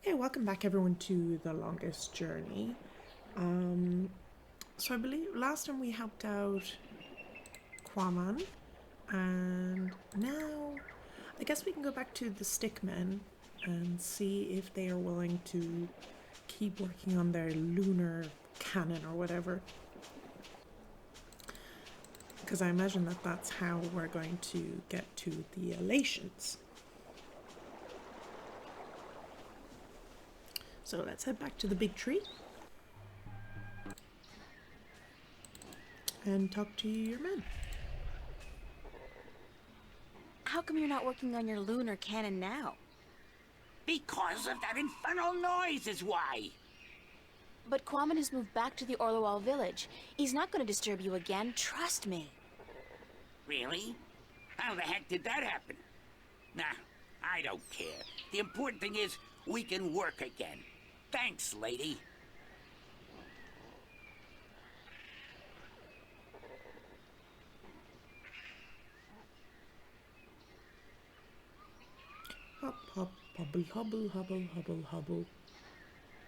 Okay, welcome back everyone to The Longest Journey. So I believe last time we helped out Quaman, and now I guess we can go back to the Stickmen and see if they are willing to keep working on their lunar cannon or whatever. Because I imagine that that's how we're going to get to the Alatiens. So let's head back to the big tree and talk to your men. How come you're not working on your lunar cannon now? Because of that infernal noise is why. But Quaman has moved back to the Orlowal village. He's not going to disturb you again, trust me. Really? How the heck did that happen? Nah, I don't care. The important thing is we can work again. Thanks, lady. Hop, hop, hobble, hobble, hobble, hobble, hobble.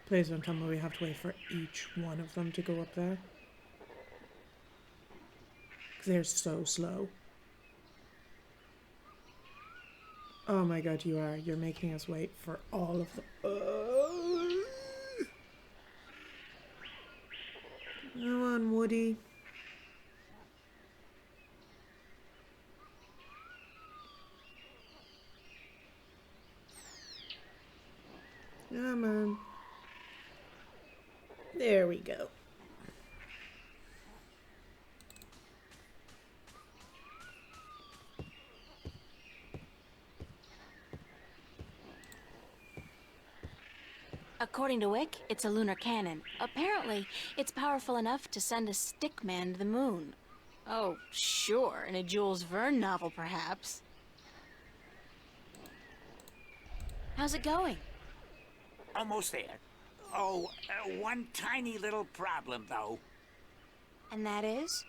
Please don't tell me we have to wait for each one of them to go up there. Because they're so slow. Oh my god, you are. You're making us wait for all of them. Come on, Woody. Come on. There we go. According to Wick, it's a lunar cannon. Apparently, it's powerful enough to send a stickman to the moon. Oh, sure, in a Jules Verne novel, perhaps. How's it going? Almost there. Oh, one tiny little problem, though. And that is?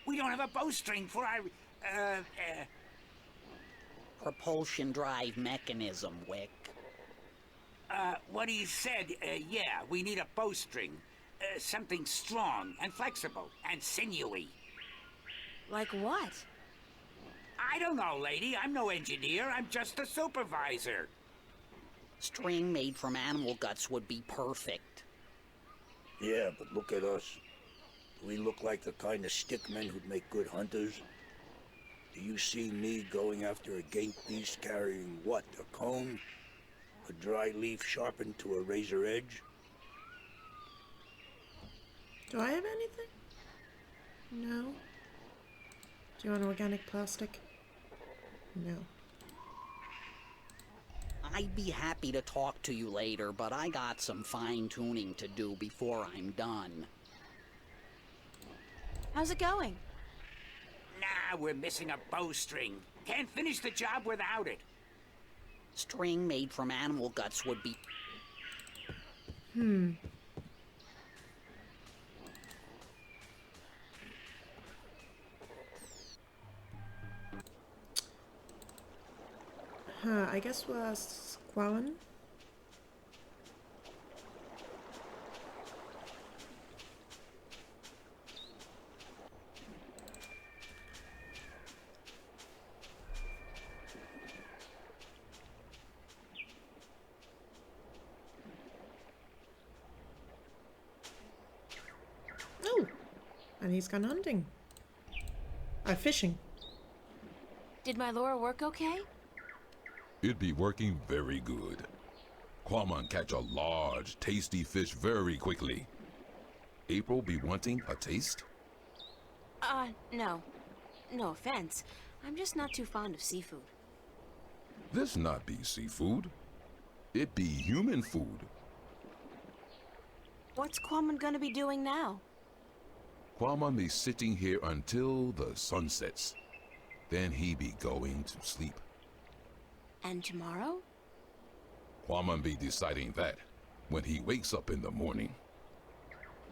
We don't have a bowstring for our, propulsion drive mechanism, Wick. what he said, yeah, we need a bowstring. Something strong and flexible and sinewy. Like what? I don't know, lady. I'm no engineer. I'm just a supervisor. String made from animal guts would be perfect. Yeah, but look at us. Do we look like the kind of stickmen who'd make good hunters? Do you see me going after a gate beast carrying what, a comb? A dry leaf sharpened to a razor edge? Do I have anything? No. Do you want organic plastic? No. I'd be happy to talk to you later, but I got some fine-tuning to do before I'm done. How's it going? Nah, we're missing a bowstring. Can't finish the job without it. String made from animal guts would be... I guess we'll ask Qualan. Oh, and he's gone hunting. Fishing. Did my lure work okay? It be working very good. Quaman catch a large, tasty fish very quickly. April be wanting a taste? No. No offense. I'm just not too fond of seafood. This not be seafood. It be human food. What's Quaman gonna be doing now? Quaman be sitting here until the sun sets. Then he be going to sleep. And tomorrow? Quaman be deciding that when he wakes up in the morning.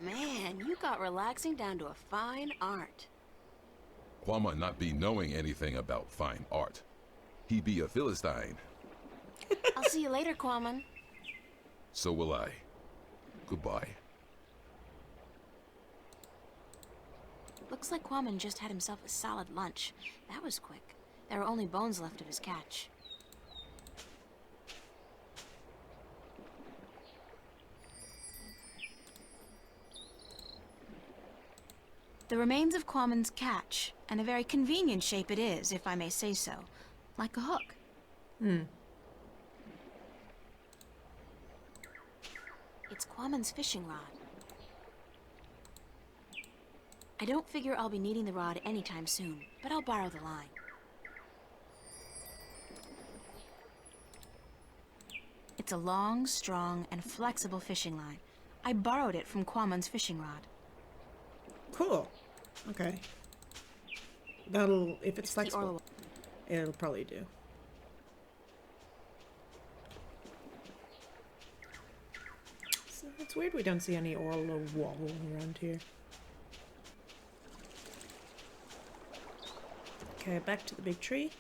Man, you got relaxing down to a fine art. Quaman not be knowing anything about fine art. He be a Philistine. I'll see you later, Quaman. So will I. Goodbye. Looks like Quammen just had himself a solid lunch. That was quick. There were only bones left of his catch. The remains of Quammen's catch, and a very convenient shape it is, if I may say so. Like a hook. It's Quammen's fishing rod. I don't figure I'll be needing the rod anytime soon, but I'll borrow the line. It's a long, strong, and flexible fishing line. I borrowed it from Quammen's fishing rod. Cool. Okay. That'll, if it's The flexible, it'll probably do. So it's weird we don't see any Orlo wobble around here. Okay, back to the big tree.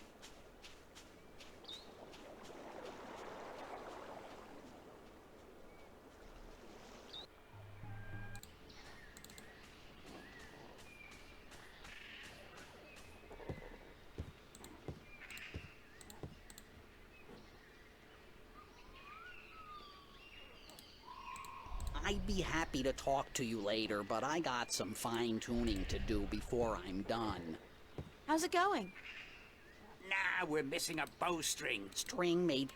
I'd be happy to talk to you later, but I got some fine-tuning to do before I'm done. How's it going? Nah, we're missing a bowstring. String made...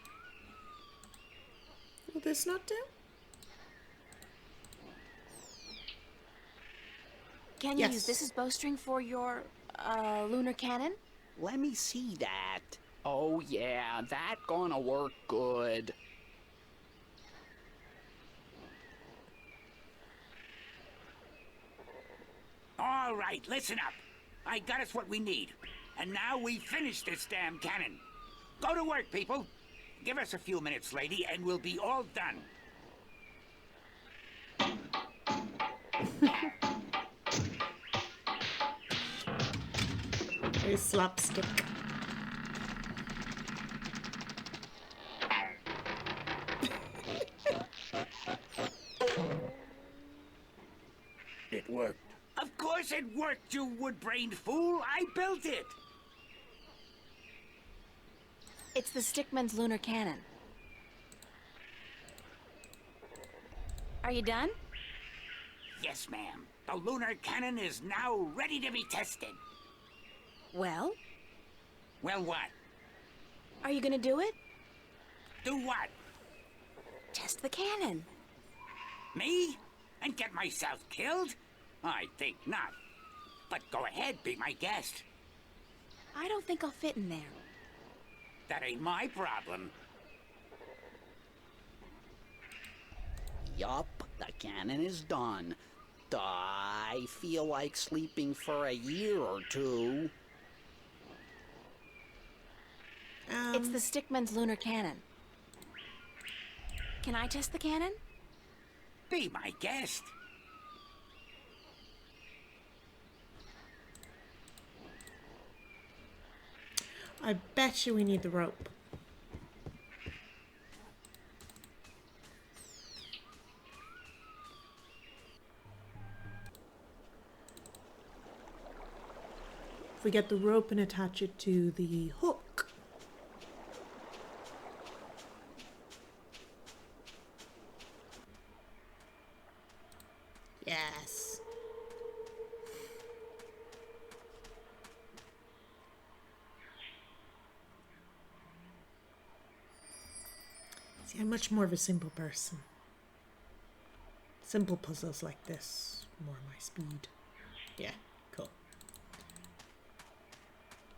Will this not do? Can you Yes. use this as bowstring for your, lunar cannon? Let me see that. Oh yeah, that gonna work good. All right, listen up. I got us what we need. And now we finish this damn cannon. Go to work, people. Give us a few minutes, lady, and we'll be all done. Very slapstick. It worked. Of course it worked, you wood-brained fool. I built it. It's the Stickman's lunar cannon. Are you done? Yes, ma'am. The lunar cannon is now ready to be tested. Well, Well, what? are you gonna do it? Do what? Test the cannon. Me? And get myself killed? I think not. But go ahead, be my guest. I don't think I'll fit in there. That ain't my problem. Yup, the cannon is done. I feel like sleeping for a year or two. It's the Stickman's lunar cannon. Can I test the cannon? Be my guest. I bet you we need the rope. If we get the rope and attach it to the hook. Yes. See, I'm much more of a simple person. Simple puzzles like this, more my speed. Yeah, cool.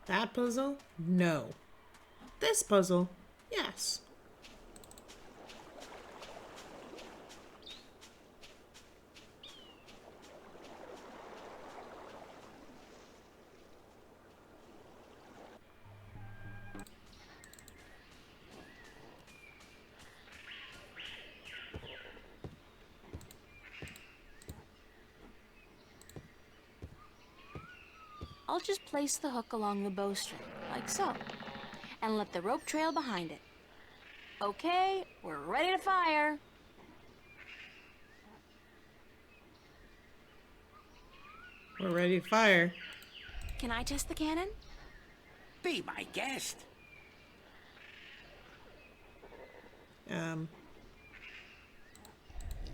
That puzzle? No. This puzzle? Yes. I'll just place the hook along the bowstring, like so, and let the rope trail behind it. Okay, we're ready to fire. We're ready to fire. Can I test the cannon? Be my guest.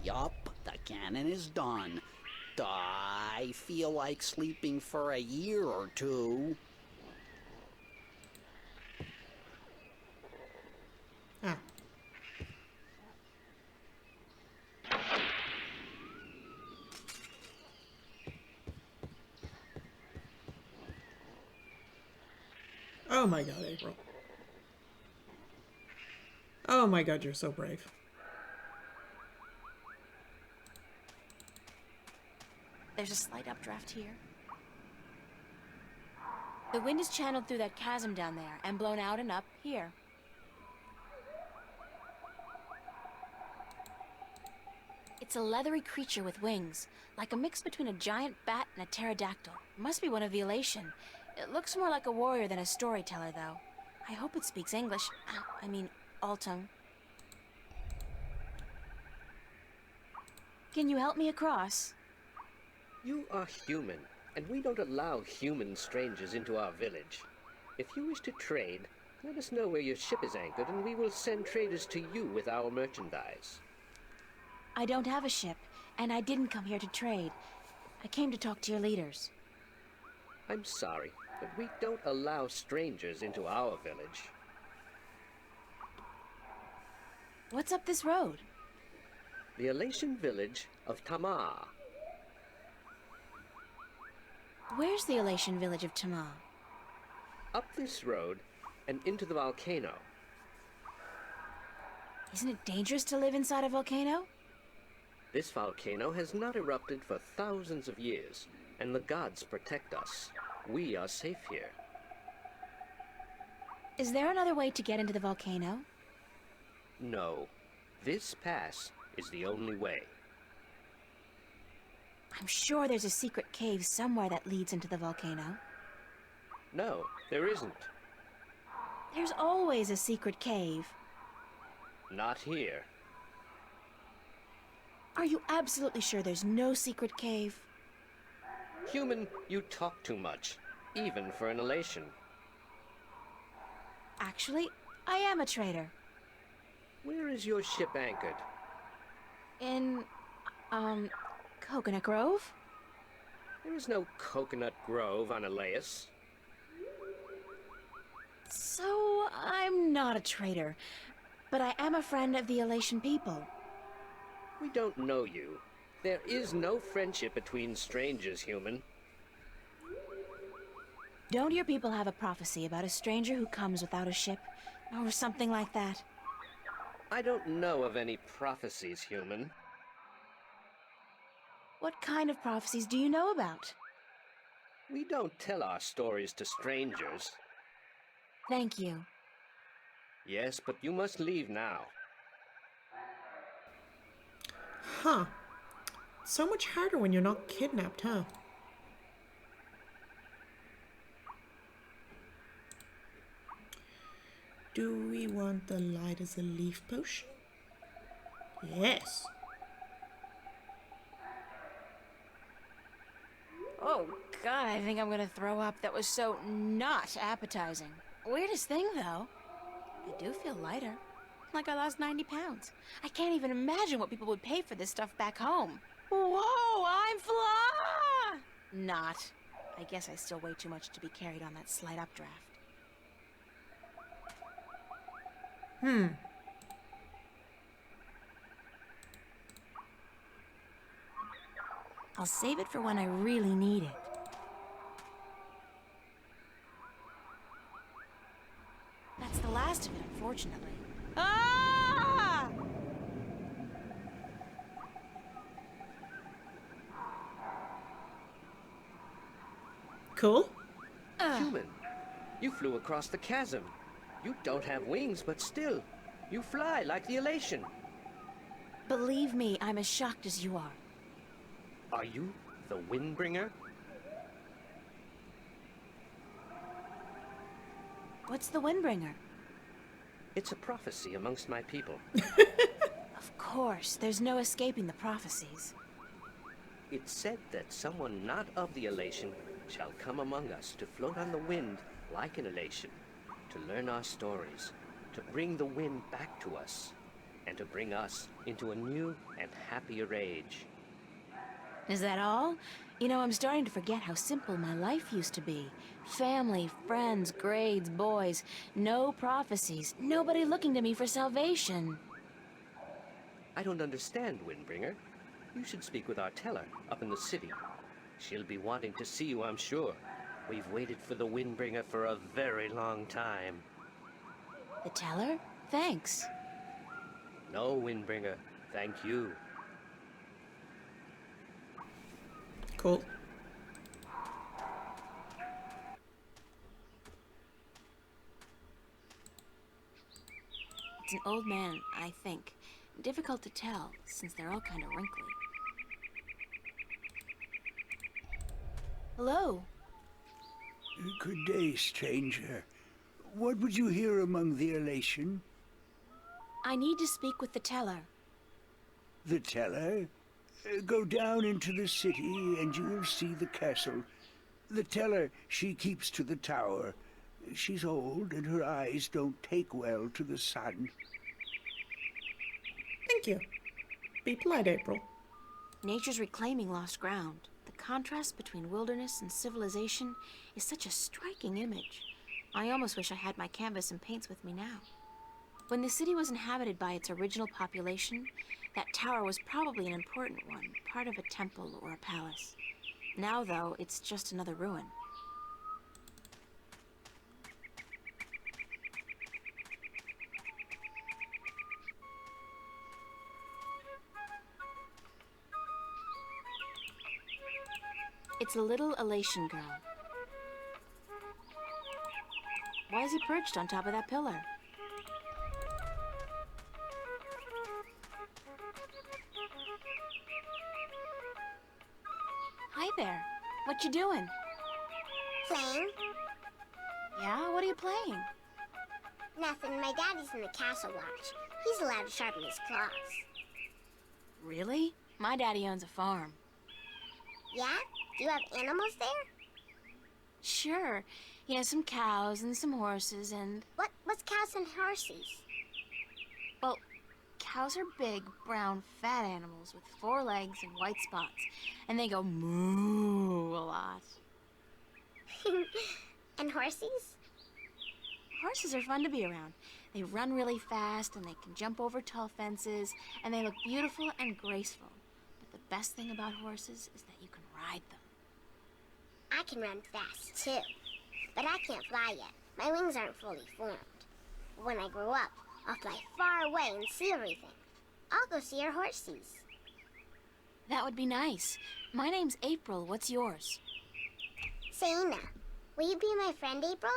Yup, the cannon is done. I feel like sleeping for a year or two. Ah. Oh my god, April. Oh my god, you're so brave. There's a slight updraft here. The wind is channeled through that chasm down there and blown out and up here. It's a leathery creature with wings, like a mix between a giant bat and a pterodactyl. Must be one of the Alatian. It looks more like a warrior than a storyteller, though. I hope it speaks English. I mean, Altung. Can you help me across? You are human, and we don't allow human strangers into our village. If you wish to trade, let us know where your ship is anchored, and we will send traders to you with our merchandise. I don't have a ship, and I didn't come here to trade. I came to talk to your leaders. I'm sorry, but we don't allow strangers into our village. What's up this road? The Alatian village of Tamar. Where's the Alatian village of Tamar? Up this road and into the volcano. Isn't it dangerous to live inside a volcano? This volcano has not erupted for thousands of years, and the gods protect us. We are safe here. Is there another way to get into the volcano? No, this pass is the only way. I'm sure there's a secret cave somewhere that leads into the volcano. No, there isn't. There's always a secret cave. Not here. Are you absolutely sure there's no secret cave? Human, you talk too much, even for an Alatian. Actually, I am a trader. Where is your ship anchored? In, Coconut Grove? There is no coconut grove on Elias. So, I'm not a trader, but I am a friend of the Alatian people. We don't know you. There is no friendship between strangers, human. Don't your people have a prophecy about a stranger who comes without a ship, or something like that? I don't know of any prophecies, human. What kind of prophecies do you know about? We don't tell our stories to strangers. Thank you. Yes, but you must leave now. Huh. So much harder when you're not kidnapped, huh? Do we want the light as a leaf potion? Yes. Oh, God, I think I'm gonna throw up. That was so not appetizing. Weirdest thing, though. I do feel lighter. Like I lost 90 pounds. I can't even imagine what people would pay for this stuff back home. Whoa, I'm fly! Not. I guess I still weigh too much to be carried on that slight updraft. I'll save it for when I really need it. That's the last of it, unfortunately. Ah! Cool. Human, you flew across the chasm. You don't have wings, but still, you fly like the Alatian. Believe me, I'm as shocked as you are. Are you the Windbringer? What's the Windbringer? It's a prophecy amongst my people. Of course, there's no escaping the prophecies. It's said that someone not of the elation shall come among us to float on the wind like an elation, to learn our stories, to bring the wind back to us, and to bring us into a new and happier age. Is that all? You know, I'm starting to forget how simple my life used to be. Family, friends, grades, boys, no prophecies, nobody looking to me for salvation. I don't understand, Windbringer. You should speak with our teller up in the city. She'll be wanting to see you, I'm sure. We've waited for the Windbringer for a very long time. The teller? Thanks. No, Windbringer, thank you. Cool. It's an old man, I think. Difficult to tell, since they're all kind of wrinkly. Hello? Good day, stranger. What would you hear among the elation? I need to speak with the teller. The teller? Go down into the city and you will see the castle. The teller, she keeps to the tower. She's old and her eyes don't take well to the sun. Thank you. Be polite, April. Nature's reclaiming lost ground. The contrast between wilderness and civilization is such a striking image. I almost wish I had my canvas and paints with me now. When the city was inhabited by its original population, that tower was probably an important one, part of a temple or a palace. Now, though, it's just another ruin. It's a little elation girl. Why is he perched on top of that pillar? Hi there. What you doing? Playing? Yeah, what are you playing? Nothing. My daddy's in the castle watch. He's allowed to sharpen his claws. Really? My daddy owns a farm. Yeah? Do you have animals there? Sure. He has some cows and some horses and... What's cows and horses? Well, cows are big, brown, fat animals with 4 legs and white spots. And they go moo a lot. And horses? Horses are fun to be around. They run really fast and they can jump over tall fences and they look beautiful and graceful. But the best thing about horses is that you can ride them. I can run fast too, but I can't fly yet. My wings aren't fully formed. When I grow up, I'll fly far away and see everything. I'll go see our horses. That would be nice. My name's April. What's yours? Saina, will you be my friend, April?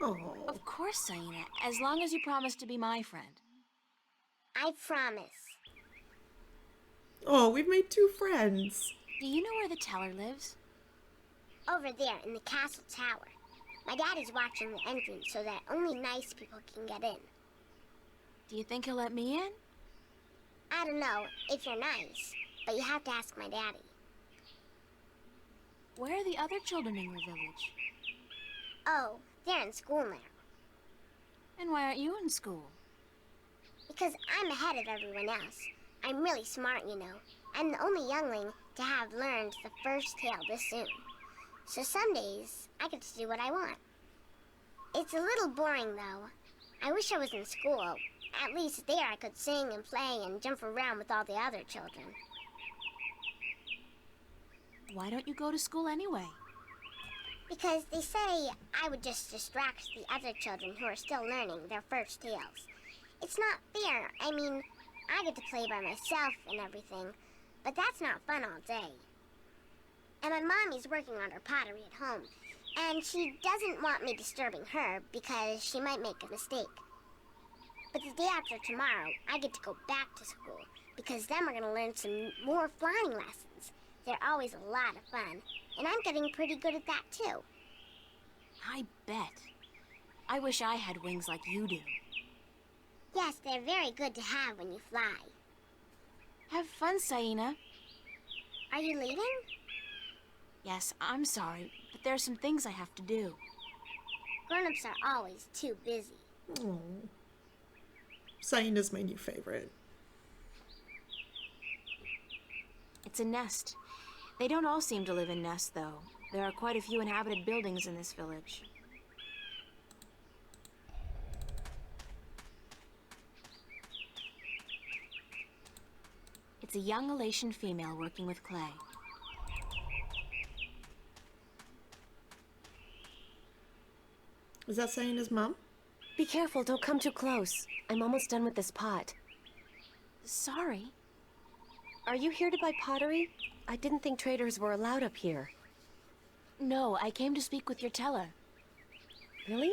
Oh, Of course, Saina, as long as you promise to be my friend. I promise. oh, we've made 2 friends. Do you know where the teller lives? Over there in the castle tower. My daddy's watching the entrance so that only nice people can get in. Do you think he'll let me in? I don't know if you're nice, but you have to ask my daddy. Where are the other children in your village? Oh, they're in school now. And why aren't you in school? Because I'm ahead of everyone else. I'm really smart, you know. I'm the only youngling to have learned the first tale this soon. So some days, I get to do what I want. It's a little boring, though. I wish I was in school. At least there I could sing and play and jump around with all the other children. Why don't you go to school anyway? Because they say I would just distract the other children who are still learning their first tales. It's not fair. I mean, I get to play by myself and everything, but that's not fun all day. And my mommy's working on her pottery at home, and she doesn't want me disturbing her because she might make a mistake. But the day after tomorrow, I get to go back to school, because then we're going to learn some more flying lessons. They're always a lot of fun, and I'm getting pretty good at that too. I bet. I wish I had wings like you do. Yes, they're very good to have when you fly. Have fun, Saina. Are you leaving? Yes, I'm sorry, but there are some things I have to do. Grown-ups are always too busy. Oh. Cyan's my new favorite. It's a nest. They don't all seem to live in nests, though. There are quite a few inhabited buildings in this village. It's a young Alatian female working with clay. Is that Cyan's mom? Be careful, don't come too close. I'm almost done with this pot. Sorry. Are you here to buy pottery? I didn't think traders were allowed up here. No, I came to speak with your teller. Really?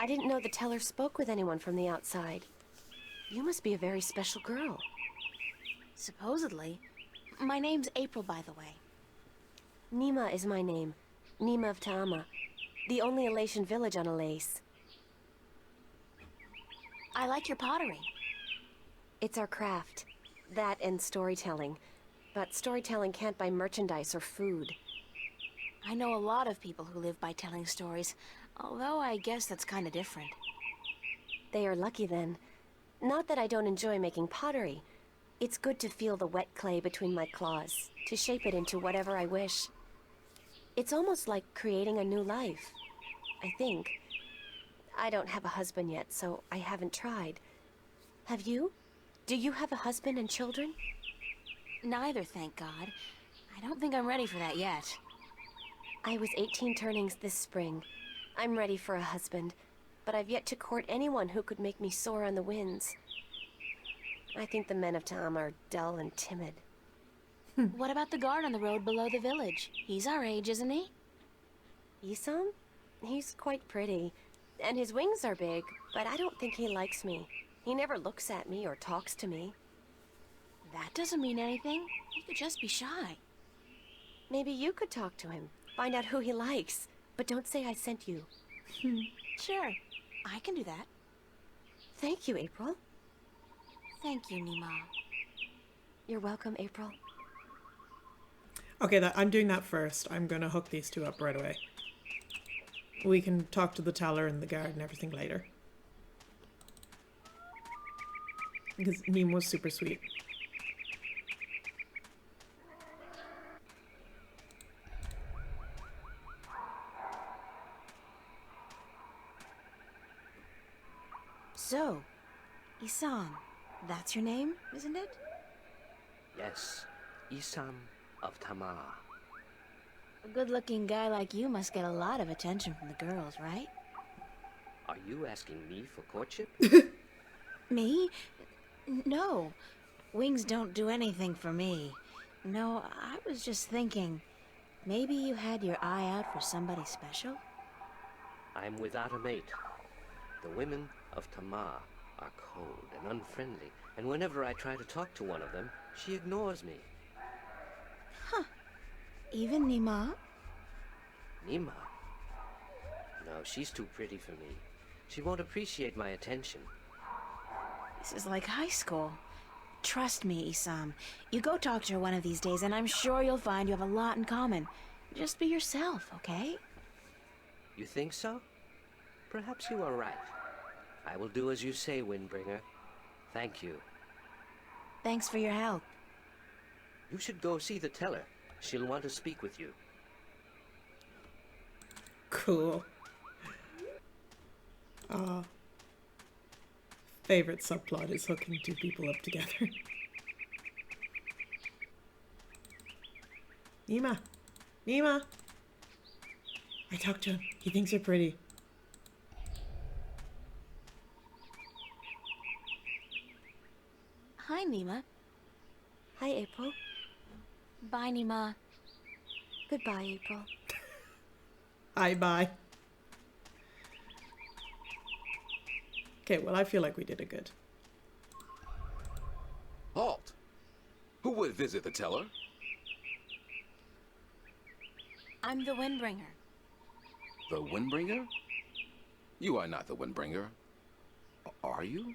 I didn't know the teller spoke with anyone from the outside. You must be a very special girl. Supposedly. My name's April, by the way. Nima is my name. Nima of Ta'ama. The only Alatian village on Alace. I like your pottery. It's our craft. That and storytelling. But storytelling can't buy merchandise or food. I know a lot of people who live by telling stories, although I guess that's kind of different. They are lucky then. Not that I don't enjoy making pottery. It's good to feel the wet clay between my claws, to shape it into whatever I wish. It's almost like creating a new life, I think. I don't have a husband yet, so I haven't tried. Have you? Do you have a husband and children? Neither, thank God. I don't think I'm ready for that yet. I was 18 turnings this spring. I'm ready for a husband, but I've yet to court anyone who could make me soar on the winds. I think the men of Ta'ama are dull and timid. What about the guard on the road below the village? He's our age, isn't he? Isam? He's quite pretty, and his wings are big, but I don't think he likes me. He never looks at me or talks to me. That doesn't mean anything. He could just be shy. Maybe you could talk to him, find out who he likes, but don't say I sent you. Sure, I can do that. Thank you, April. Thank you, Nima. You're welcome, April. Okay, I'm doing that first. I'm gonna hook these two up right away. We can talk to the teller and the guard and everything later. Because Neem was super sweet. So, Isam, that's your name, isn't it? Yes, Isam of Ta'ama. A good-looking guy like you must get a lot of attention from the girls, right? Are you asking me for courtship? Me? No. Wings don't do anything for me. No, I was just thinking, maybe you had your eye out for somebody special? I'm without a mate. The women of Ta'ama are cold and unfriendly, and whenever I try to talk to one of them, she ignores me. Huh. Even Nima? Nima? No, she's too pretty for me. She won't appreciate my attention. This is like high school. Trust me, Isam. You go talk to her one of these days, and I'm sure you'll find you have a lot in common. Just be yourself, okay? You think so? Perhaps you are right. I will do as you say, Windbringer. Thank you. Thanks for your help. You should go see the teller. She'll want to speak with you. Cool. Favorite subplot is hooking two people up together. Nima! Nima! I talked to him. He thinks you're pretty. Hi, Nima. Hi, April. Bye, Nima. Goodbye, April. Hi, bye. Okay, well, I feel like we did it good. Halt! Who would visit the teller? I'm the Windbringer. The Windbringer? You are not the Windbringer. Are you?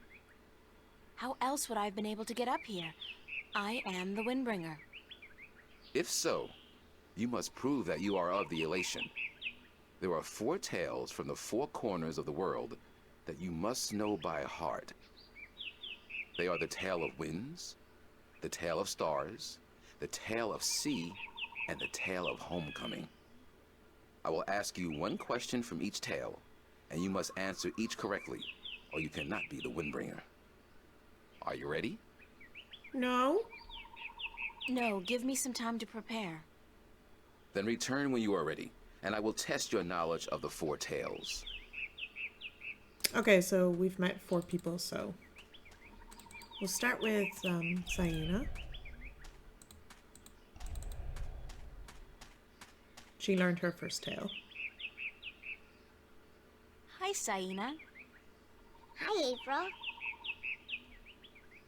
How else would I have been able to get up here? I am the Windbringer. If so, you must prove that you are of the Elation. There are 4 tales from the 4 corners of the world that you must know by heart. They are the tale of winds, the tale of stars, the tale of sea, and the tale of homecoming. I will ask you 1 question from each tale, and you must answer each correctly, or you cannot be the Windbringer. Are you ready? No? No, give me some time to prepare. Then return when you are ready, and I will test your knowledge of the 4 tales. Okay, so we've met 4 people, so we'll start with Saina. She learned her first tale. Hi, Saina. Hi, April.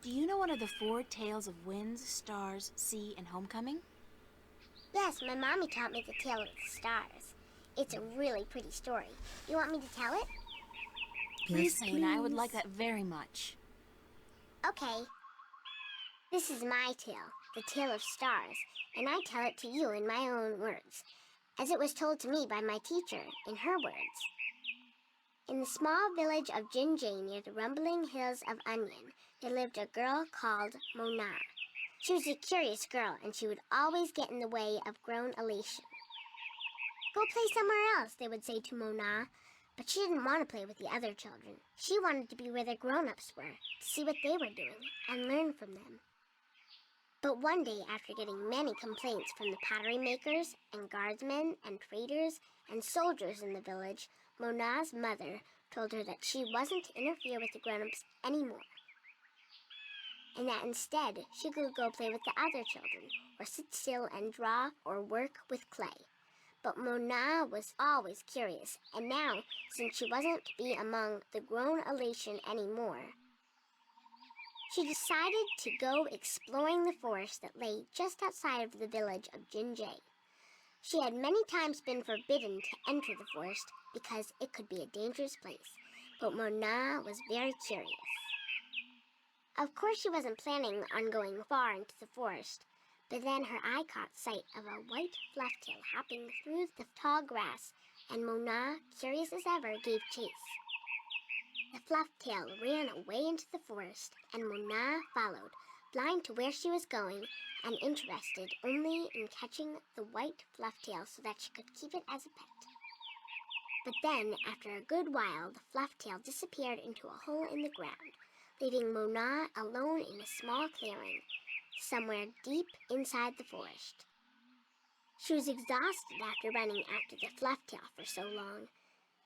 Do you know one of the 4 tales of winds, stars, sea, and homecoming? Yes, my mommy taught me the tale of the stars. It's a really pretty story. You want me to tell it? Please, Yes, Saina, I would please. like that very much. Okay. This is my tale, the tale of stars, and I tell it to you in my own words, as it was told to me by my teacher in her words. In the small village of Jinjay near the rumbling hills of Onion, there lived a girl called Mona. She was a curious girl, and she would always get in the way of grown Elation. Go play somewhere else, they would say to Mona, but she didn't want to play with the other children. She wanted to be where the grown-ups were, to see what they were doing, and learn from them. But one day, after getting many complaints from the pottery makers and guardsmen and traders and soldiers in the village, Mona's mother told her that she wasn't to interfere with the grown-ups anymore, and that instead she could go play with the other children, or sit still and draw or work with clay. But Mona was always curious, and now, since she wasn't to be among the grown Elation anymore, she decided to go exploring the forest that lay just outside of the village of Jinjay. She had many times been forbidden to enter the forest because it could be a dangerous place, but Mona was very curious. Of course, she wasn't planning on going far into the forest, but then her eye caught sight of a white flufftail hopping through the tall grass, and Mona, curious as ever, gave chase. The flufftail ran away into the forest, and Mona followed, blind to where she was going and interested only in catching the white flufftail so that she could keep it as a pet. But then, after a good while, the flufftail disappeared into a hole in the ground, leaving Mona alone in a small clearing, somewhere deep inside the forest. She was exhausted after running after the flufftail for so long,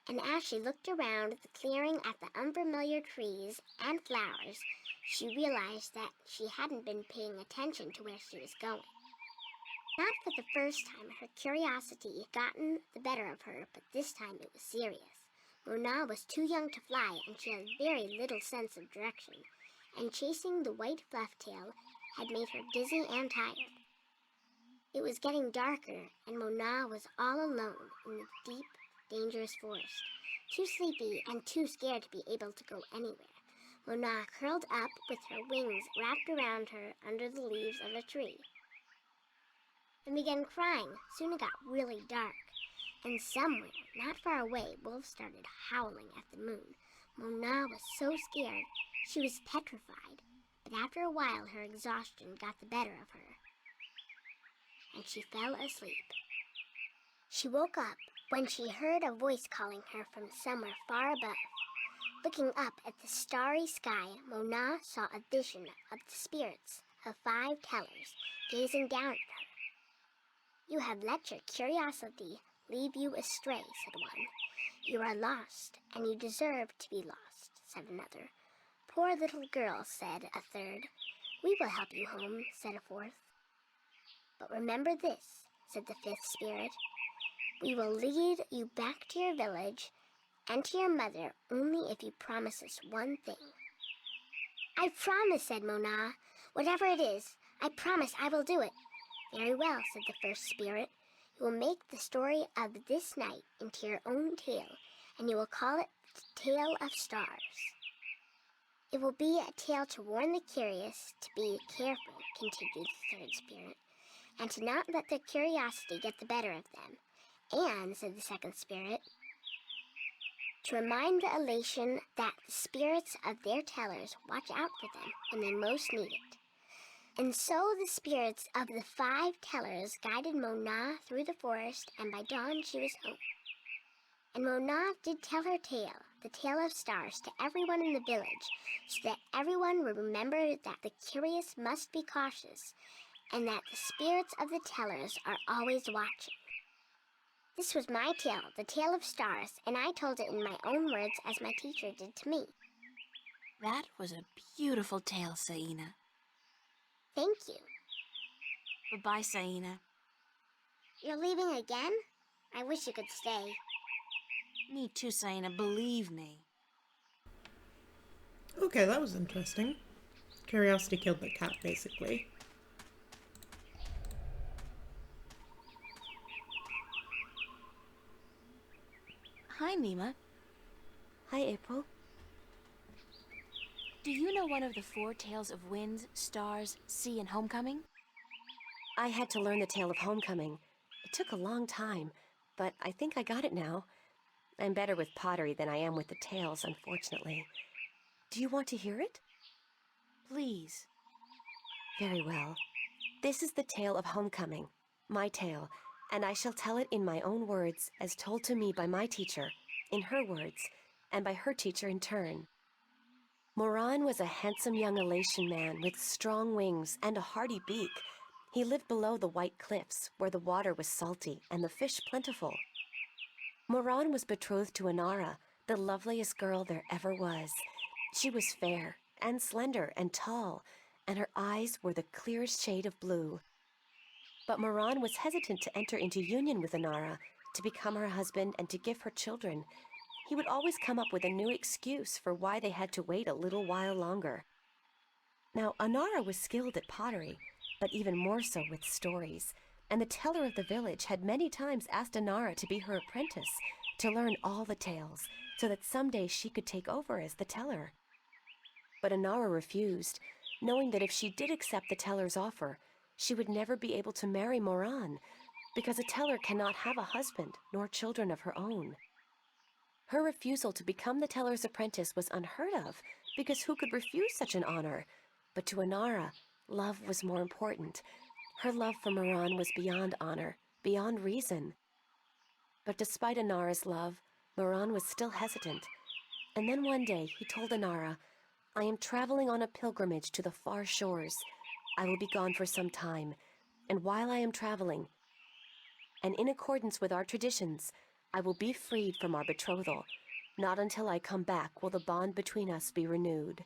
and as she looked around the clearing at the unfamiliar trees and flowers, she realized that she hadn't been paying attention to where she was going. Not for the first time her curiosity had gotten the better of her, but this time it was serious. Mona was too young to fly, and she had very little sense of direction, and chasing the white flufftail had made her dizzy and tired. It was getting darker, and Mona was all alone in the deep, dangerous forest, too sleepy and too scared to be able to go anywhere. Mona curled up with her wings wrapped around her under the leaves of a tree and began crying. Soon it got really dark, and somewhere, not far away, wolves started howling at the moon. Mona was so scared she was petrified, but after a while her exhaustion got the better of her, and she fell asleep. She woke up when she heard a voice calling her from somewhere far above. Looking up at the starry sky, Mona saw a vision of the spirits of 5 tellers gazing down at her. "You have let your curiosity lead you astray," said one. "You are lost, and you deserve to be lost," said another. "Poor little girl," said a third. "We will help you home," said a fourth. "But remember this," said the 5th spirit. "We will lead you back to your village and to your mother only if you promise us one thing." "I promise," said Mona. "Whatever it is, I promise I will do it." "Very well," said the 1st spirit. "You will make the story of this night into your own tale, and you will call it the Tale of Stars." "It will be a tale to warn the curious to be careful," continued the 3rd spirit. and to not let their curiosity get the better of them. And, said the second spirit, to remind the elation that the spirits of their tellers watch out for them when they most need it. And so the spirits of the 5 tellers guided Mona through the forest, and by dawn she was home. And Mona did tell her tale, the tale of stars, to everyone in the village, so that everyone would remember that the curious must be cautious, and that the spirits of the tellers are always watching. This was my tale, the tale of stars, and I told it in my own words as my teacher did to me. That was a beautiful tale, Saina. Thank you. Bye-bye, Saina. You're leaving again? I wish you could stay. Me too, Saina, believe me. Okay, that was interesting. Curiosity killed the cat, basically. Hi, Nima. Hi, April. Do you know one of the 4 tales of winds, stars, sea, and homecoming? I had to learn the tale of homecoming. It took a long time, but I think I got it now. I'm better with pottery than I am with the tales, unfortunately. Do you want to hear it? Please. Very well. This is the tale of homecoming, my tale, and I shall tell it in my own words, as told to me by my teacher, in her words, and by her teacher in turn. Moran was a handsome young Alatian man with strong wings and a hardy beak. He lived below the white cliffs, where the water was salty and the fish plentiful. Moran was betrothed to Inara, the loveliest girl there ever was. She was fair and slender and tall, and her eyes were the clearest shade of blue. But Moran was hesitant to enter into union with Inara, to become her husband and to give her children. He would always come up with a new excuse for why they had to wait a little while longer. Now, Inara was skilled at pottery, but even more so with stories, and the teller of the village had many times asked Inara to be her apprentice, to learn all the tales, so that someday she could take over as the teller. But Inara refused, knowing that if she did accept the teller's offer, she would never be able to marry Moran, because a teller cannot have a husband nor children of her own. Her refusal to become the teller's apprentice was unheard of, because who could refuse such an honor? But to Inara, love was more important. Her love for Moran was beyond honor, beyond reason. But despite Inara's love, Moran was still hesitant. And then one day he told Inara, "I am traveling on a pilgrimage to the far shores. I will be gone for some time, and while I am traveling, and in accordance with our traditions, I will be freed from our betrothal. Not until I come back will the bond between us be renewed."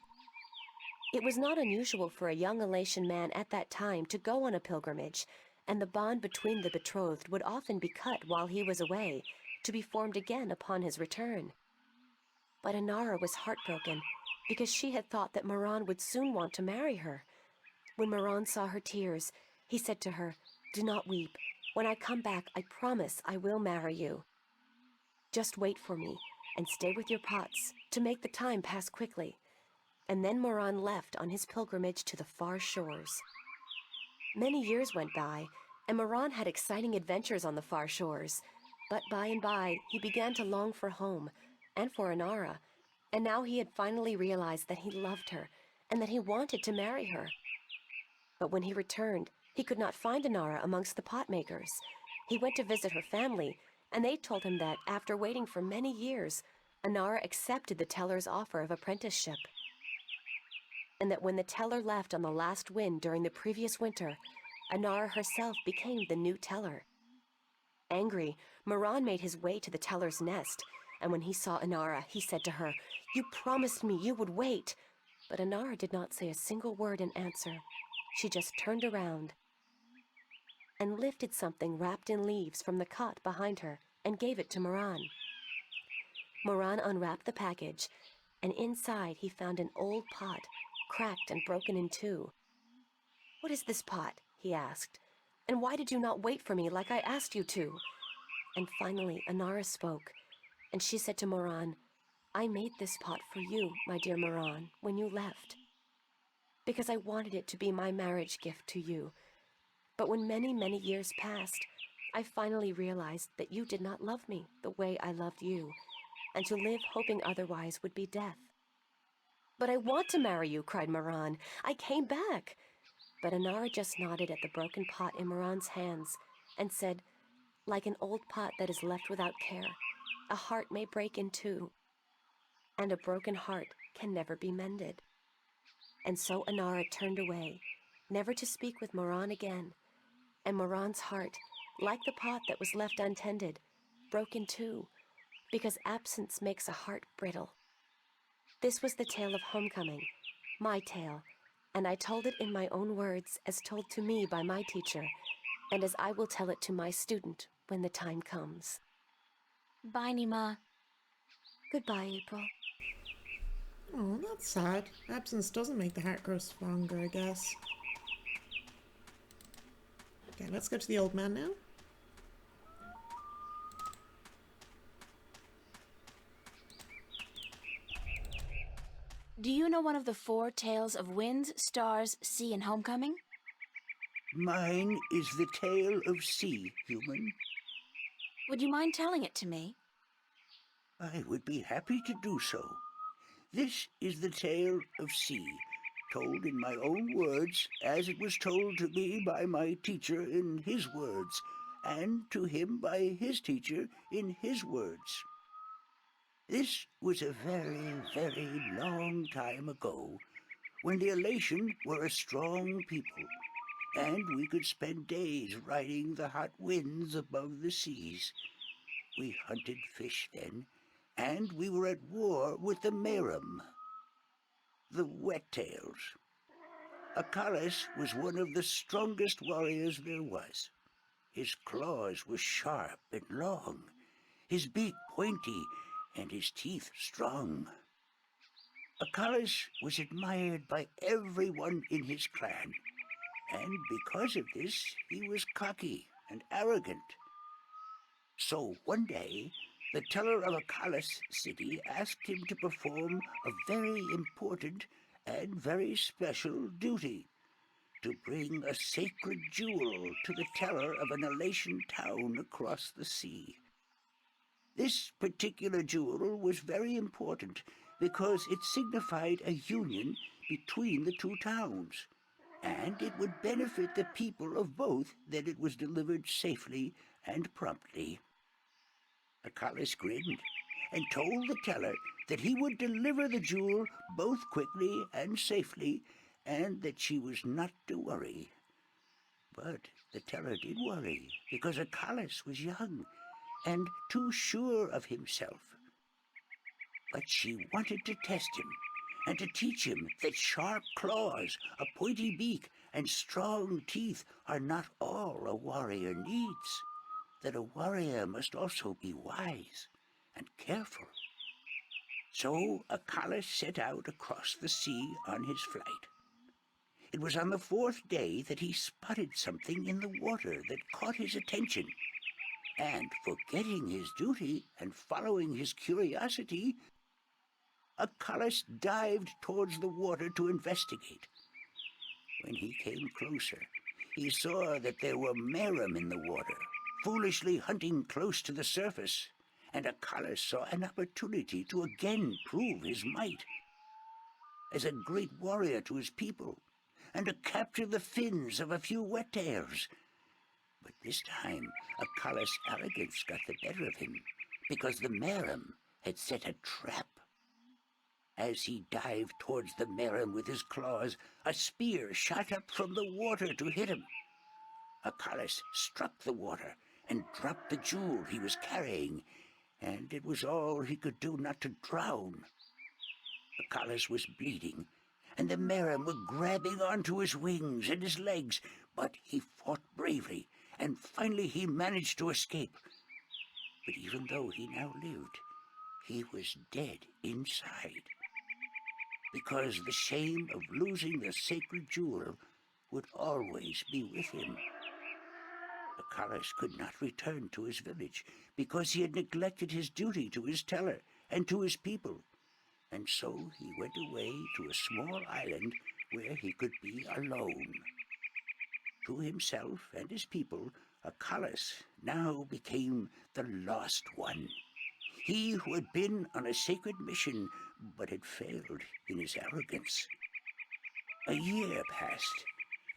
It was not unusual for a young Alatian man at that time to go on a pilgrimage, and the bond between the betrothed would often be cut while he was away, to be formed again upon his return. But Inara was heartbroken, because she had thought that Moran would soon want to marry her. When Moran saw her tears, he said to her, "Do not weep. When I come back, I promise I will marry you. Just wait for me, and stay with your pots, to make the time pass quickly." And then Moran left on his pilgrimage to the far shores. Many years went by, and Moran had exciting adventures on the far shores. But by and by, he began to long for home, and for Inara, and now he had finally realized that he loved her, and that he wanted to marry her. But when he returned, he could not find Inara amongst the pot makers. He went to visit her family, and they told him that, after waiting for many years, Inara accepted the teller's offer of apprenticeship. And that when the teller left on the last wind during the previous winter, Inara herself became the new teller. Angry, Moran made his way to the teller's nest, and when he saw Inara, he said to her, "You promised me you would wait." But Inara did not say a single word in answer. She just turned around and lifted something wrapped in leaves from the cot behind her and gave it to Moran. Moran unwrapped the package, and inside he found an old pot, cracked and broken in two. "What is this pot?" he asked. "And why did you not wait for me like I asked you to?" And finally Inara spoke, and she said to Moran, "I made this pot for you, my dear Moran, when you left, because I wanted it to be my marriage gift to you. But when many, many years passed, I finally realized that you did not love me the way I loved you, and to live hoping otherwise would be death. But I want to marry you, cried Moran. I came back. But Inara just nodded at the broken pot in Moran's hands and said, like an old pot that is left without care, a heart may break in two, and a broken heart can never be mended. And so Inara turned away, never to speak with Moran again, and Moran's heart, like the pot that was left untended, broke in two, because absence makes a heart brittle. This was the tale of homecoming, my tale, and I told it in my own words as told to me by my teacher, and as I will tell it to my student when the time comes. Bye, Nima. Goodbye, April. Oh, that's sad. Absence doesn't make the heart grow stronger, I guess. Okay, let's go to the old man now. Do you know one of the 4 tales of winds, stars, sea, and homecoming? Mine is the tale of sea, human. Would you mind telling it to me? I would be happy to do so. This is the tale of sea, told in my own words, as it was told to me by my teacher in his words, and to him by his teacher in his words. This was a very, very long time ago, when the Alatian were a strong people, and we could spend days riding the hot winds above the seas. We hunted fish then, and we were at war with the Maerum, the wet-tails. Achilles was one of the strongest warriors there was. His claws were sharp and long, his beak pointy, and his teeth strong. Achilles was admired by everyone in his clan, and because of this, he was cocky and arrogant. So one day, the teller of Achilles' city asked him to perform a very important and very special duty, to bring a sacred jewel to the teller of an Alatian town across the sea. This particular jewel was very important because it signified a union between the 2 towns, and it would benefit the people of both that it was delivered safely and promptly. Achilles grinned and told the teller that he would deliver the jewel both quickly and safely, and that she was not to worry. But the teller did worry, because Achilles was young and too sure of himself. But she wanted to test him, and to teach him that sharp claws, a pointy beak, and strong teeth are not all a warrior needs, that a warrior must also be wise and careful. So Achilles set out across the sea on his flight. It was on the 4th day that he spotted something in the water that caught his attention, and forgetting his duty and following his curiosity, Achilles dived towards the water to investigate. When he came closer, he saw that there were Maerum in the water, foolishly hunting close to the surface, and Achilles saw an opportunity to again prove his might as a great warrior to his people, and to capture the fins of a few wet-tails. But this time, Achilles' arrogance got the better of him, because the Maerum had set a trap. As he dived towards the Maerum with his claws, a spear shot up from the water to hit him. Achilles struck the water and dropped the jewel he was carrying, and it was all he could do not to drown. Achilles was bleeding, and the Maerum were grabbing onto his wings and his legs, but he fought bravely, and finally he managed to escape. But even though he now lived, he was dead inside, because the shame of losing the sacred jewel would always be with him. Achilles could not return to his village, because he had neglected his duty to his teller and to his people, and so he went away to a small island where he could be alone. To himself and his people, Acalus now became the Lost One. He who had been on a sacred mission, but had failed in his arrogance. A year passed,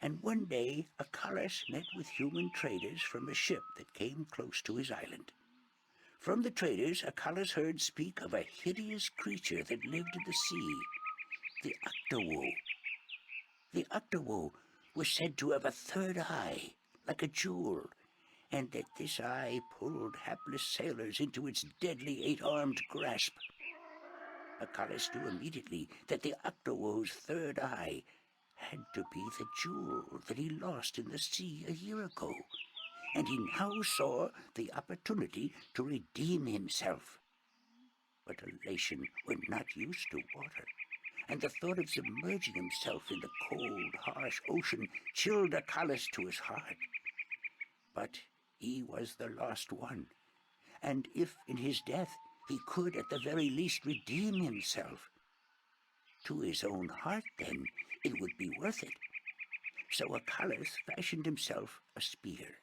and one day Acalus met with human traders from a ship that came close to his island. From the traders, Acalus heard speak of a hideous creature that lived in the sea, the Octowoe. The Octowoe was said to have a third eye, like a jewel, and that this eye pulled hapless sailors into its deadly eight-armed grasp. Acalus knew immediately that the Octowoe's third eye had to be the jewel that he lost in the sea a year ago, and he now saw the opportunity to redeem himself. But Alatian were not used to water, and the thought of submerging himself in the cold, harsh ocean chilled Acalus to his heart. But he was the Lost One, and if in his death he could at the very least redeem himself, to his own heart then it would be worth it. So Acalus fashioned himself a spear,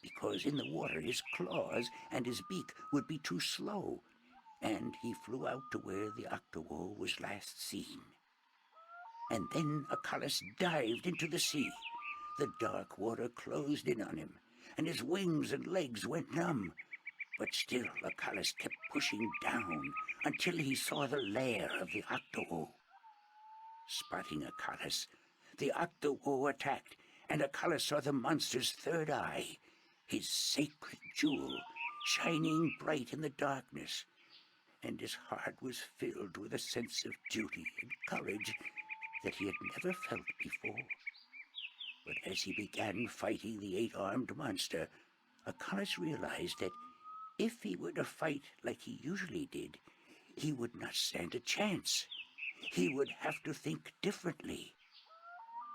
because in the water his claws and his beak would be too slow, and he flew out to where the Octowoe was last seen. And then Acalus dived into the sea. The dark water closed in on him, and his wings and legs went numb. But still Acalus kept pushing down until he saw the lair of the Octowoe. Spotting Acalus, the Octowoe attacked, and Acalus saw the monster's third eye, his sacred jewel, shining bright in the darkness, and his heart was filled with a sense of duty and courage that he had never felt before. But as he began fighting the eight-armed monster, Acalus realized that if he were to fight like he usually did, he would not stand a chance. He would have to think differently.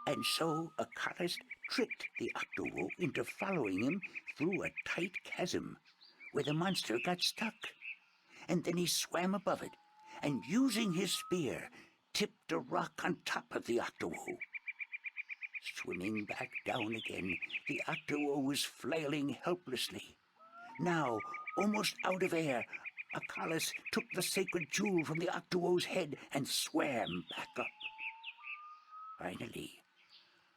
And so Acalus tricked the Octowoe into following him through a tight chasm where the monster got stuck. And then he swam above it, and using his spear, tipped a rock on top of the Octowoe. Swimming back down again, the Octowoe was flailing helplessly. Now, almost out of air, Acalus took the sacred jewel from the Octowoe's head and swam back up. Finally,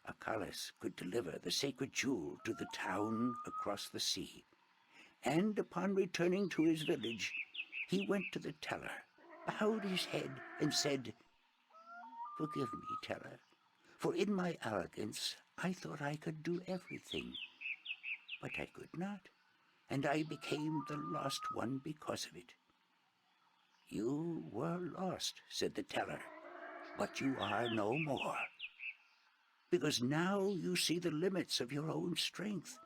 Acalus could deliver the sacred jewel to the town across the sea, and upon returning to his village, he went to the teller, bowed his head, and said, "Forgive me, teller, for in my arrogance I thought I could do everything, but I could not, and I became the Lost One because of it." "You were lost," said the teller, "but you are no more, because now you see the limits of your own strength,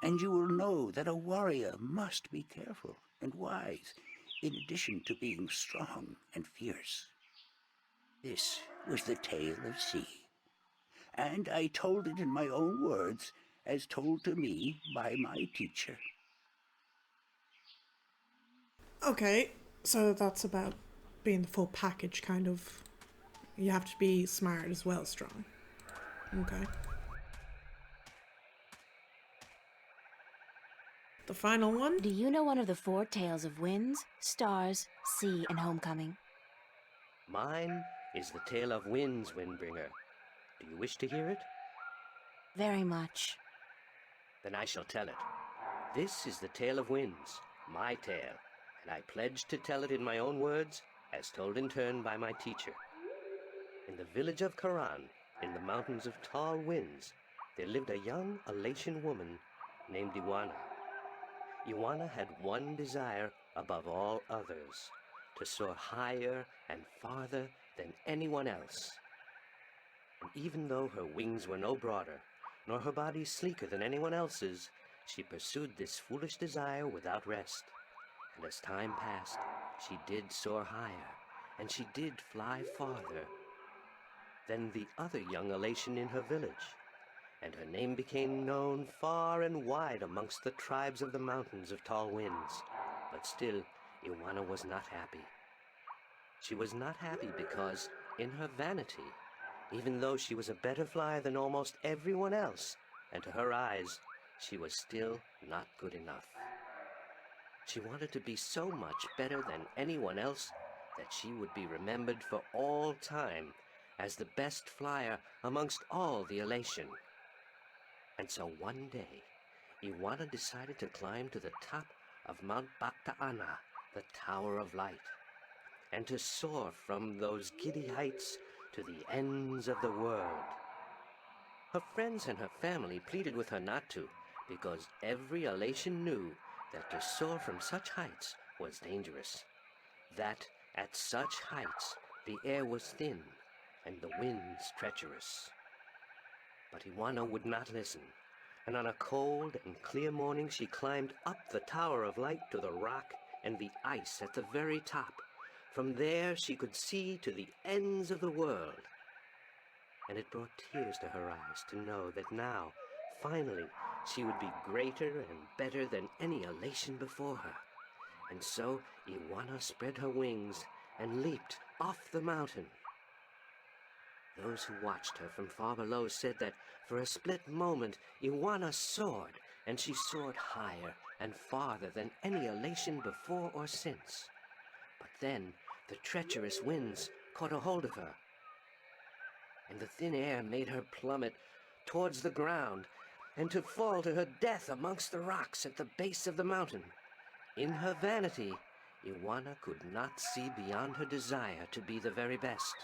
and you will know that a warrior must be careful and wise, in addition to being strong and fierce." This was the tale of sea, and I told it in my own words, as told to me by my teacher. Okay, so that's about being the full package, kind of. You have to be smart as well as strong. Okay. The final one? Do you know one of the four tales of winds, stars, sea, and homecoming? Mine is the tale of winds, Windbringer. Do you wish to hear it? Very much. Then I shall tell it. This is the tale of winds, my tale, and I pledge to tell it in my own words, as told in turn by my teacher. In the village of Karan, in the mountains of tall winds, there lived a young Alatian woman named Iwana. Iwana had one desire above all others, to soar higher and farther than anyone else. And even though her wings were no broader, nor her body sleeker than anyone else's, she pursued this foolish desire without rest. And as time passed, she did soar higher, and she did fly farther than the other young Alatian in her village, and her name became known far and wide amongst the tribes of the mountains of tall winds. But still, Iwana was not happy. She was not happy because, in her vanity, even though she was a better flyer than almost everyone else, and to her eyes, she was still not good enough. She wanted to be so much better than anyone else that she would be remembered for all time as the best flyer amongst all the elation. And so one day, Iwana decided to climb to the top of Mount Bakta'ana, the Tower of Light, and to soar from those giddy heights to the ends of the world. Her friends and her family pleaded with her not to, because every elation knew that to soar from such heights was dangerous, that at such heights the air was thin and the winds treacherous. But Iwana would not listen, and on a cold and clear morning she climbed up the Tower of Light to the rock and the ice at the very top. From there she could see to the ends of the world. And it brought tears to her eyes to know that now, finally, she would be greater and better than any elation before her. And so Iwana spread her wings and leaped off the mountain. Those who watched her from far below said that for a split moment Iwana soared, and she soared higher and farther than any elation before or since. But then the treacherous winds caught a hold of her, and the thin air made her plummet towards the ground, and to fall to her death amongst the rocks at the base of the mountain. In her vanity, Iwana could not see beyond her desire to be the very best.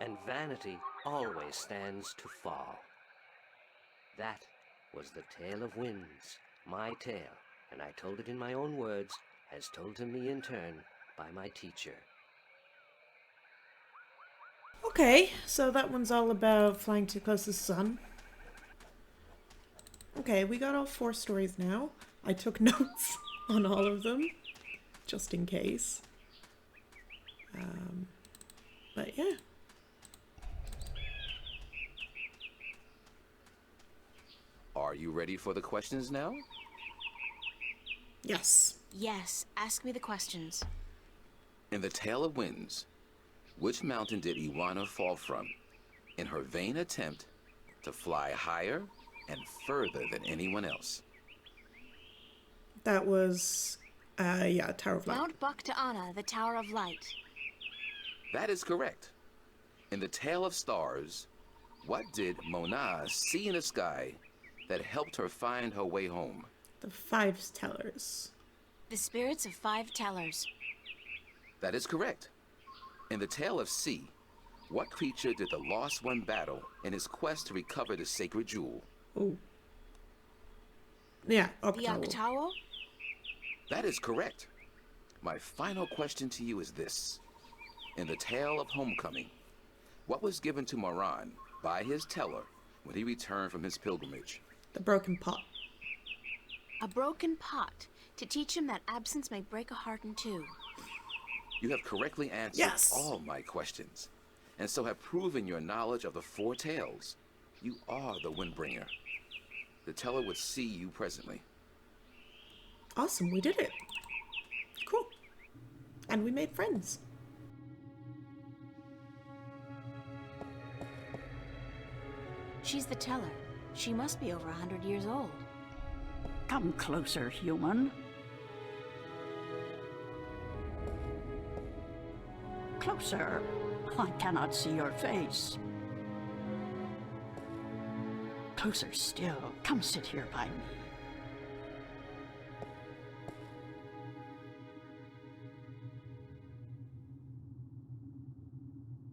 And vanity always stands to fall. That was the tale of winds, my tale, and I told it in my own words, as told to me in turn by my teacher. Okay, so that one's all about flying too close to the sun. Okay, we got all 4 stories now. I took notes on all of them, just in case. But yeah. Are you ready for the questions now? Yes. Yes, ask me the questions. In the Tale of Winds, which mountain did Iwana fall from in her vain attempt to fly higher and further than anyone else? That was, Tower of Light. Mount Bakta'ana, the Tower of Light. That is correct. In the Tale of Stars, what did Mona see in the sky that helped her find her way home? The 5 tellers. The spirits of 5 tellers. That is correct. In the Tale of Sea, what creature did the Lost One battle in his quest to recover the sacred jewel? Oh. Yeah, The Octowl? That is correct. My final question to you is this. In the Tale of Homecoming, what was given to Moran by his teller when he returned from his pilgrimage? The broken pot. A broken pot, to teach him that absence may break a heart in two. You have correctly answered all my questions, and so have proven your knowledge of the 4 tales. You are the Windbringer. The teller would see you presently. Awesome, we did it. Cool. And we made friends. She's the teller. She must be over 100 years old. Come closer, human. Closer. I cannot see your face. Closer still. Come sit here by me.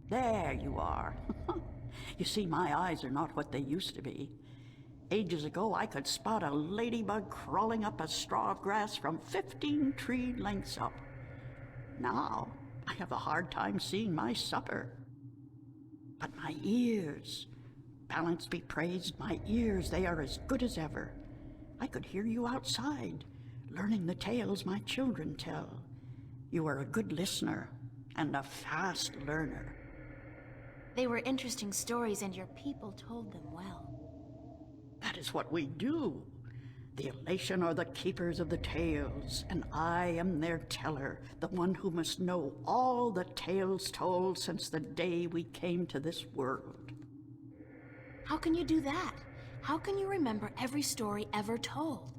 There you are. You see, my eyes are not what they used to be. Ages ago, I could spot a ladybug crawling up a straw of grass from 15 tree lengths up. Now, I have a hard time seeing my supper. But my ears, balance be praised, my ears, they are as good as ever. I could hear you outside, learning the tales my children tell. You are a good listener and a fast learner. They were interesting stories, and your people told them well. That is what we do. The Elation are the keepers of the tales, and I am their teller, the one who must know all the tales told since the day we came to this world. How can you do that? How can you remember every story ever told?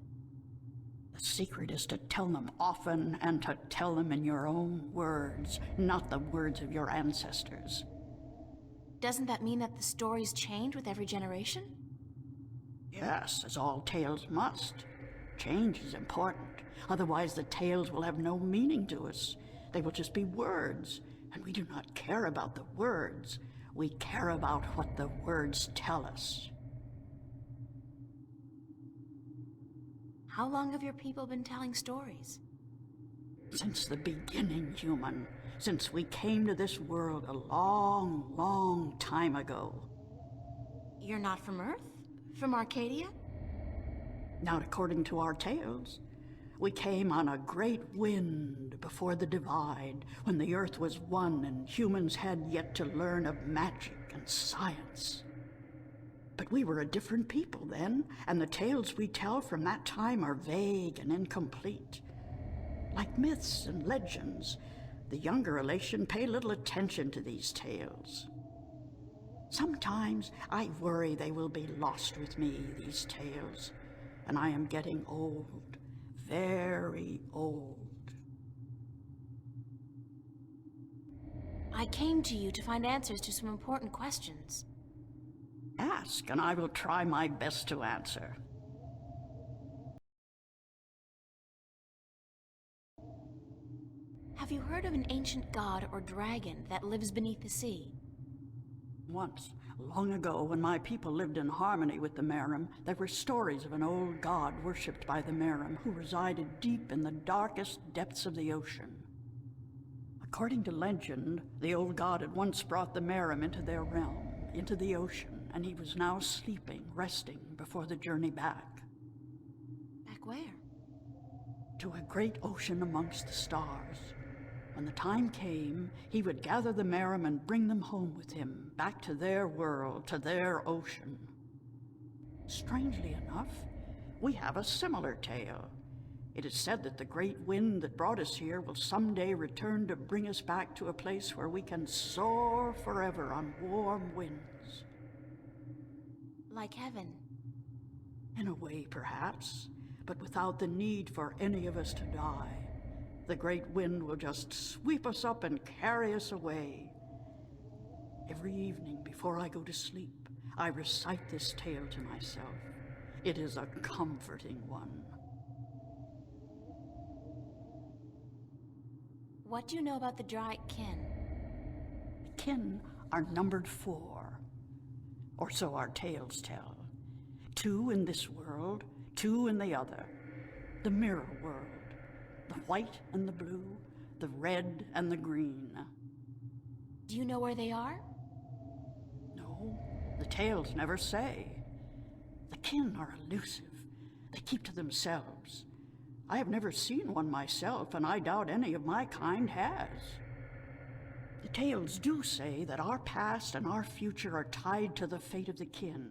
The secret is to tell them often and to tell them in your own words, not the words of your ancestors. Doesn't that mean that the stories change with every generation? Yes, as all tales must. Change is important. Otherwise the tales will have no meaning to us. They will just be words, and we do not care about the words. We care about what the words tell us. How long have your people been telling stories? Since the beginning, human. Since we came to this world a long, long time ago. You're not from Earth? From Arcadia? Not according to our tales. We came on a great wind before the divide, when the earth was one and humans had yet to learn of magic and science. But we were a different people then, and the tales we tell from that time are vague and incomplete. Like myths and legends, the younger Alatian pay little attention to these tales. Sometimes I worry they will be lost with me, these tales, and I am getting old, very old. I came to you to find answers to some important questions. Ask, and I will try my best to answer. Have you heard of an ancient god or dragon that lives beneath the sea? Once, long ago, when my people lived in harmony with the Maerum, there were stories of an old god worshipped by the Maerum who resided deep in the darkest depths of the ocean. According to legend, the old god had once brought the Maerum into their realm, into the ocean, and he was now sleeping, resting before the journey back. Back where? To a great ocean amongst the stars. When the time came, he would gather the Maerum and bring them home with him, back to their world, to their ocean. Strangely enough, we have a similar tale. It is said that the great wind that brought us here will someday return to bring us back to a place where we can soar forever on warm winds. Like heaven? In a way, perhaps, but without the need for any of us to die. The great wind will just sweep us up and carry us away. Every evening before I go to sleep, I recite this tale to myself. It is a comforting one. What do you know about the Dryad kin? Kin are numbered 4, or so our tales tell. 2 in this world, 2 in the other. The mirror world. The white and the blue, the red and the green. Do you know where they are? No, the tales never say. The kin are elusive. They keep to themselves. I have never seen one myself, and I doubt any of my kind has. The tales do say that our past and our future are tied to the fate of the kin,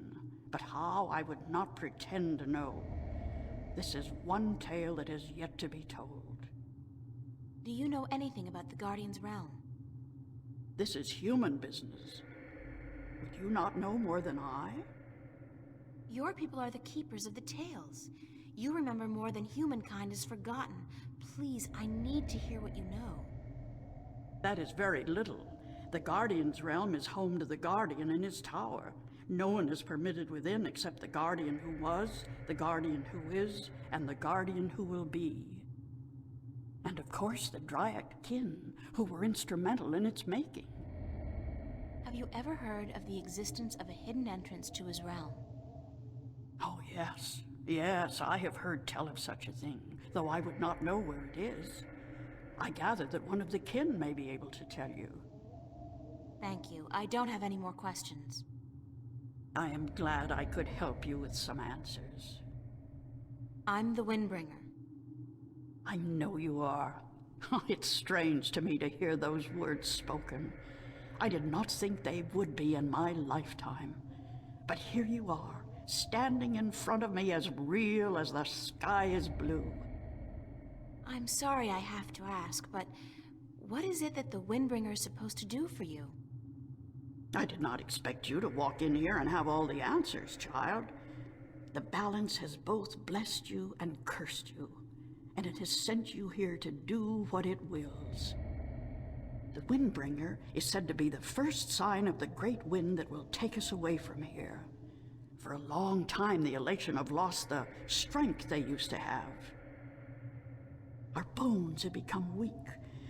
but how I would not pretend to know. This is one tale that is yet to be told. Do you know anything about the Guardian's realm? This is human business. Would you not know more than I? Your people are the keepers of the tales. You remember more than humankind has forgotten. Please, I need to hear what you know. That is very little. The Guardian's realm is home to the Guardian in his tower. No one is permitted within except the Guardian who was, the Guardian who is, and the Guardian who will be. And of course the Dryad kin, who were instrumental in its making. Have you ever heard of the existence of a hidden entrance to his realm? Oh, yes. Yes, I have heard tell of such a thing, though I would not know where it is. I gather that one of the kin may be able to tell you. Thank you. I don't have any more questions. I am glad I could help you with some answers. I'm the Windbringer. I know you are. It's strange to me to hear those words spoken. I did not think they would be in my lifetime. But here you are, standing in front of me as real as the sky is blue. I'm sorry I have to ask, but what is it that the Windbringer is supposed to do for you? I did not expect you to walk in here and have all the answers, child. The balance has both blessed you and cursed you, and it has sent you here to do what it wills. The Windbringer is said to be the first sign of the great wind that will take us away from here. For a long time, the Alatian have lost the strength they used to have. Our bones have become weak,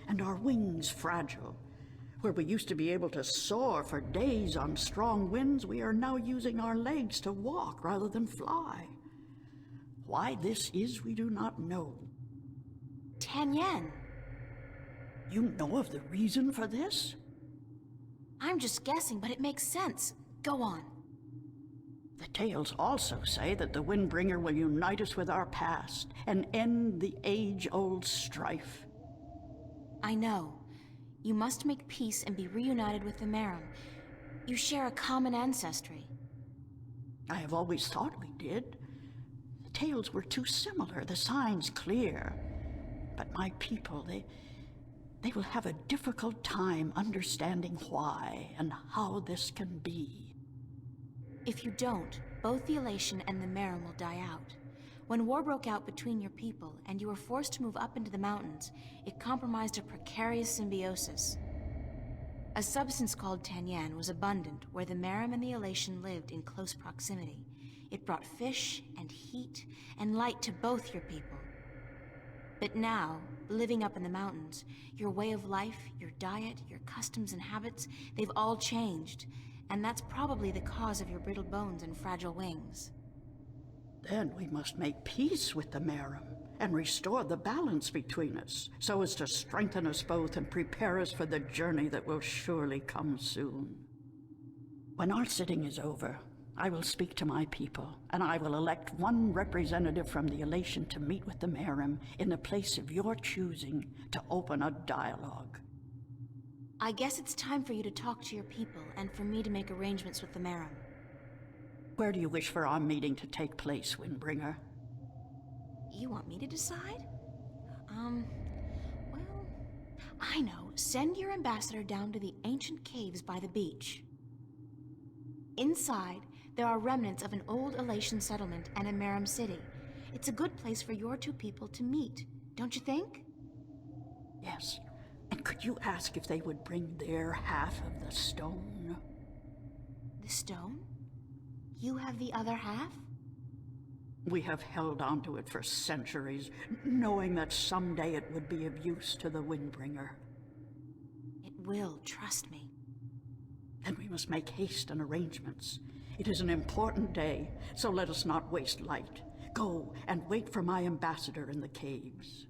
and our wings fragile. Where we used to be able to soar for days on strong winds, we are now using our legs to walk rather than fly. Why this is, we do not know. Tanyan. You know of the reason for this? I'm just guessing, but it makes sense. Go on. The tales also say that the Windbringer will unite us with our past and end the age-old strife. I know. You must make peace and be reunited with the Maerum. You share a common ancestry. I have always thought we did. The tales were too similar, the signs clear. But my people, they will have a difficult time understanding why and how this can be. If you don't, both the Alatian and the Maerum will die out. When war broke out between your people and you were forced to move up into the mountains, it compromised a precarious symbiosis. A substance called Tanyan was abundant where the Maerum and the Alatian lived in close proximity. It brought fish and heat and light to both your people. But now, living up in the mountains, your way of life, your diet, your customs and habits, they've all changed. And that's probably the cause of your brittle bones and fragile wings. Then we must make peace with the Maerum and restore the balance between us, so as to strengthen us both and prepare us for the journey that will surely come soon. When our sitting is over, I will speak to my people, and I will elect one representative from the Alatian to meet with the Maerum in the place of your choosing to open a dialogue. I guess it's time for you to talk to your people and for me to make arrangements with the Maerum. Where do you wish for our meeting to take place, Windbringer? You want me to decide? Well, I know. Send your ambassador down to the ancient caves by the beach. Inside, there are remnants of an old Alatian settlement and a Maerum city. It's a good place for your two people to meet, don't you think? Yes. And could you ask if they would bring their half of the stone? The stone? You have the other half? We have held on to it for centuries, knowing that someday it would be of use to the Windbringer. It will, trust me. Then we must make haste and arrangements. It is an important day, so let us not waste light. Go and wait for my ambassador in the caves.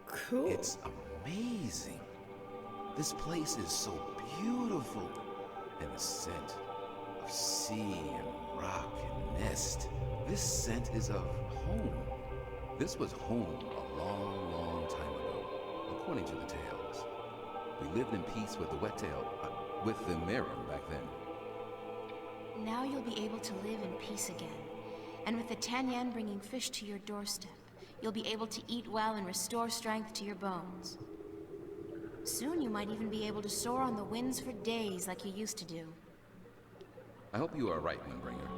Cool. It's amazing. This place is so beautiful. And the scent of sea and rock and mist. This scent is of home. This was home a long, long time ago, according to the tales. We lived in peace with the with the Maerum back then. Now you'll be able to live in peace again. And with the Tanyan bringing fish to your doorstep, you'll be able to eat well and restore strength to your bones. Soon you might even be able to soar on the winds for days like you used to do. I hope you are right, Windbringer.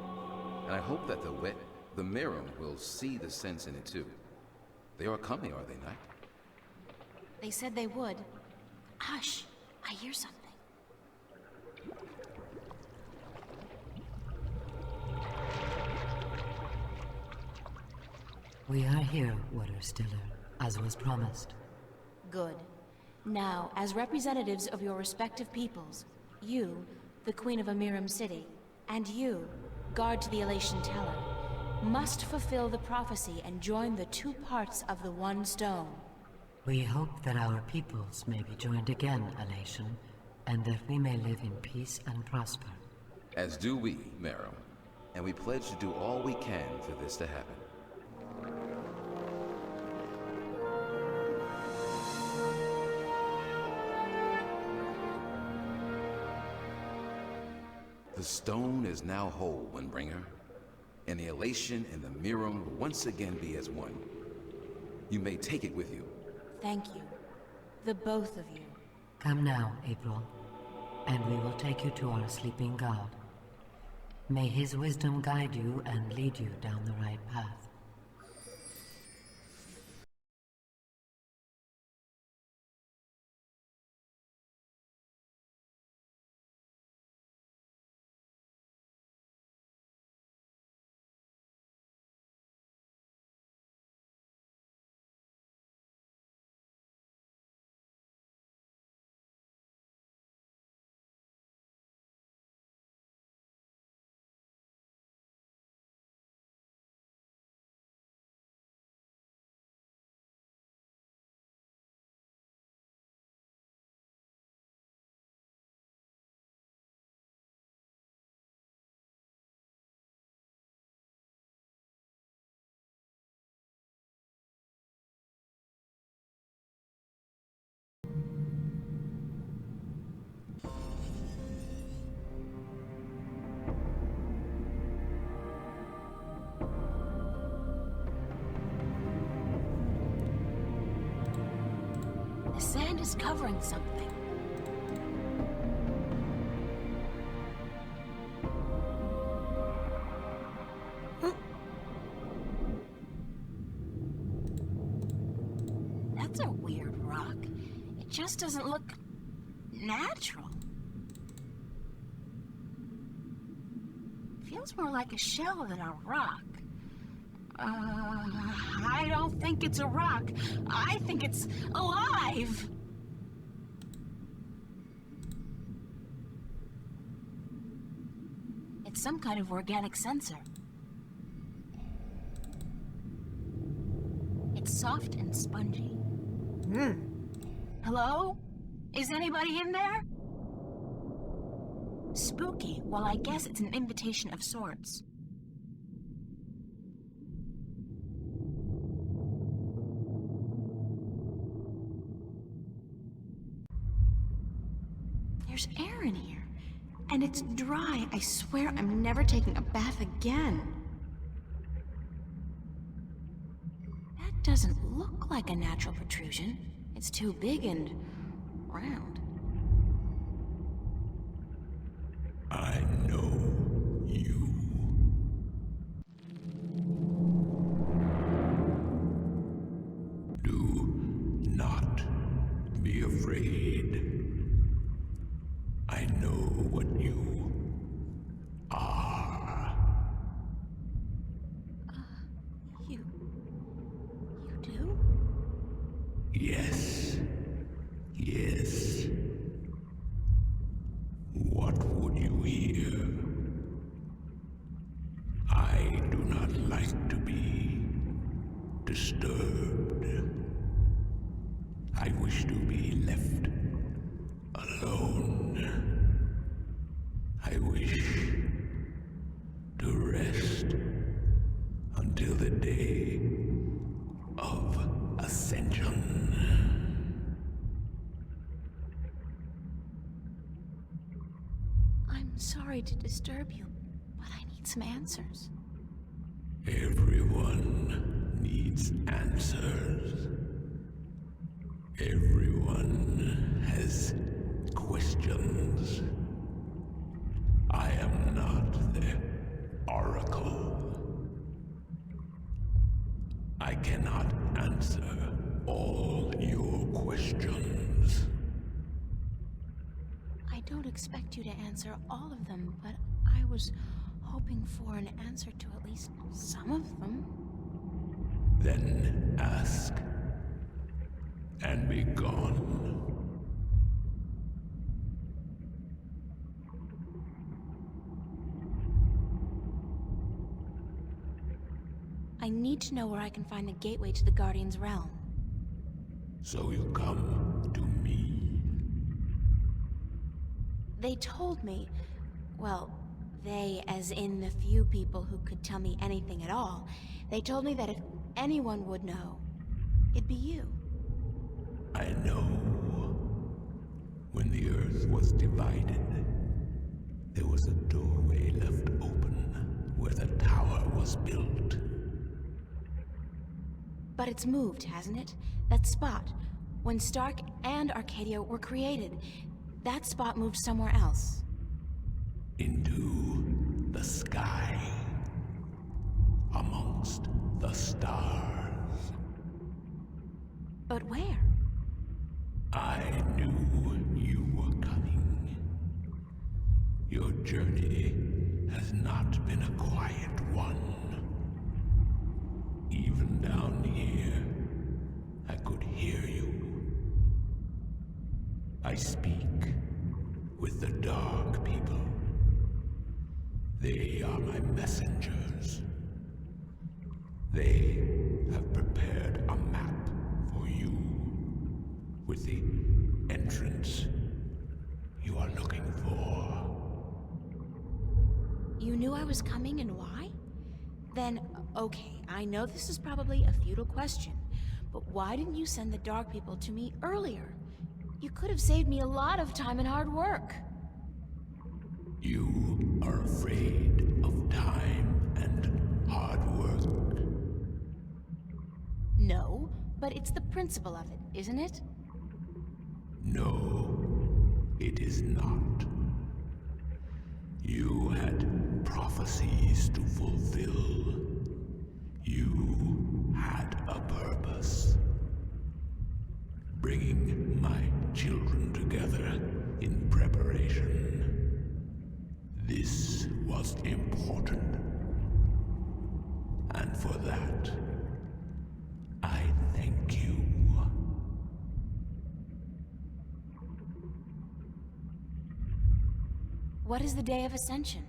And I hope that the Maerum will see the sense in it too. They are coming, are they not? They said they would. Hush, I hear something. We are here, Water Stiller, as was promised. Good. Now, as representatives of your respective peoples, you, the Queen of a Maerum city, and you, guard to the Alatian Teller, must fulfill the prophecy and join the two parts of the one stone. We hope that our peoples may be joined again, Alatian, and that we may live in peace and prosper. As do we, Maerum. And we pledge to do all we can for this to happen. The stone is now whole, Windbringer, and the Alatian and the Maerum will once again be as one. You may take it with you. Thank you. The both of you. Come now, April, and we will take you to our sleeping god. May his wisdom guide you and lead you down the right path. The sand is covering something. That's a weird rock. It just doesn't look natural. Feels more like a shell than a rock. I don't think it's a rock. I think it's alive. It's some kind of organic sensor. It's soft and spongy. Hello? Is anybody in there? Spooky. Well, I guess it's an invitation of sorts. There's air in here, and it's dry. I swear I'm never taking a bath again. That doesn't look like a natural protrusion. It's too big and round. I know you. Do not be afraid. I know what you are. You do? Yes. Yes. What would you hear? I do not like to be disturbed. I wish to be left alone. I wish to rest until the day of ascension. I'm sorry to disturb you, but I need some answers. Everyone needs answers. Everyone has questions. I am not the oracle. I cannot answer all your questions. I don't expect you to answer all of them, but I was hoping for an answer to at least some of them. Then ask and be gone. I need to know where I can find the gateway to the Guardian's realm. So you come to me. They told me, well, they as in the few people who could tell me anything at all, they told me that if anyone would know, it'd be you. I know. When the earth was divided, there was a doorway left open where the tower was built. But it's moved, hasn't it? That spot. When Stark and Arcadia were created, that spot moved somewhere else. Into the sky. Amongst the stars. But where? I knew you were coming. Your journey has not been a quiet one. Even down here, I could hear you. I speak with the Dark People. They are my messengers. They have prepared a map for you with the entrance you are looking for. You knew I was coming and why? Then, okay, I know this is probably a futile question, but why didn't you send the Dark People to me earlier? You could have saved me a lot of time and hard work. You are afraid of time and hard work. No, but it's the principle of it, isn't it? No, it is not. You had prophecies to fulfill. You had a purpose. Bringing my children together in preparation. This was important. And for that, I thank you. What is the Day of Ascension?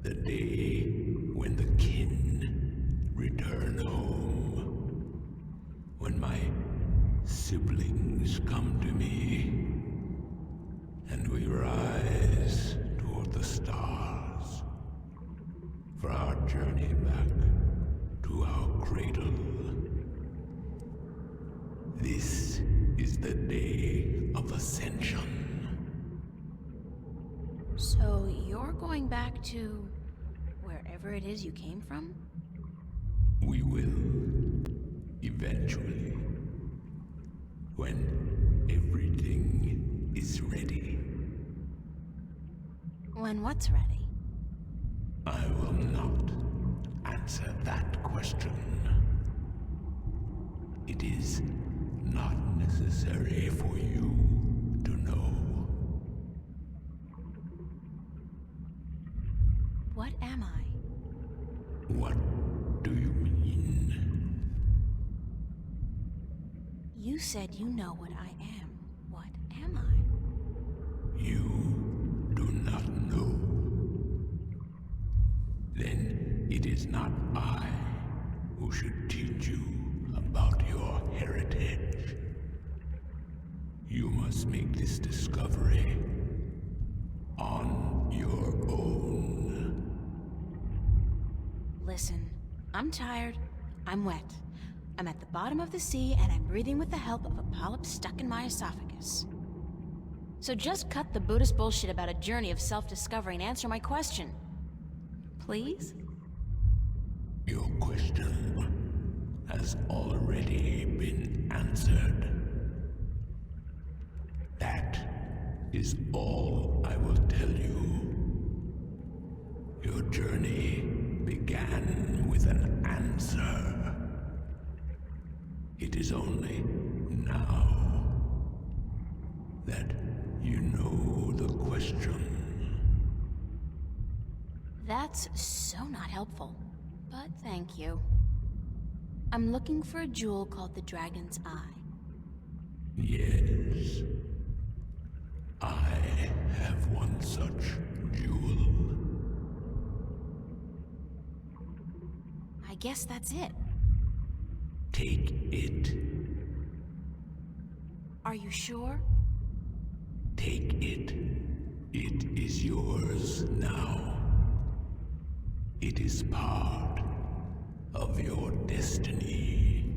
The day when the kin return home. When my siblings come to me. And we rise toward the stars. For our journey back to our cradle. This is the Day of Ascension. So you're going back to wherever it is you came from? We will, eventually, when everything is ready. When what's ready? I will not answer that question. It is not necessary for you to know. What am I? What do you mean? You said you know what I am. What am I? You do not know. Then it is not I who should teach you about your heritage. You must make this discovery on your own. Listen, I'm tired. I'm wet. I'm at the bottom of the sea, and I'm breathing with the help of a polyp stuck in my esophagus. So just cut the Buddhist bullshit about a journey of self-discovery and answer my question. Please? Your question has already been answered. That is all I will tell you. Your journey began with an answer. It is only now that you know the question. That's so not helpful, but thank you. I'm looking for a jewel called the Dragon's Eye. Yes. I have one such jewel. I guess that's it. Take it. Are you sure? Take it. It is yours now. It is part of your destiny.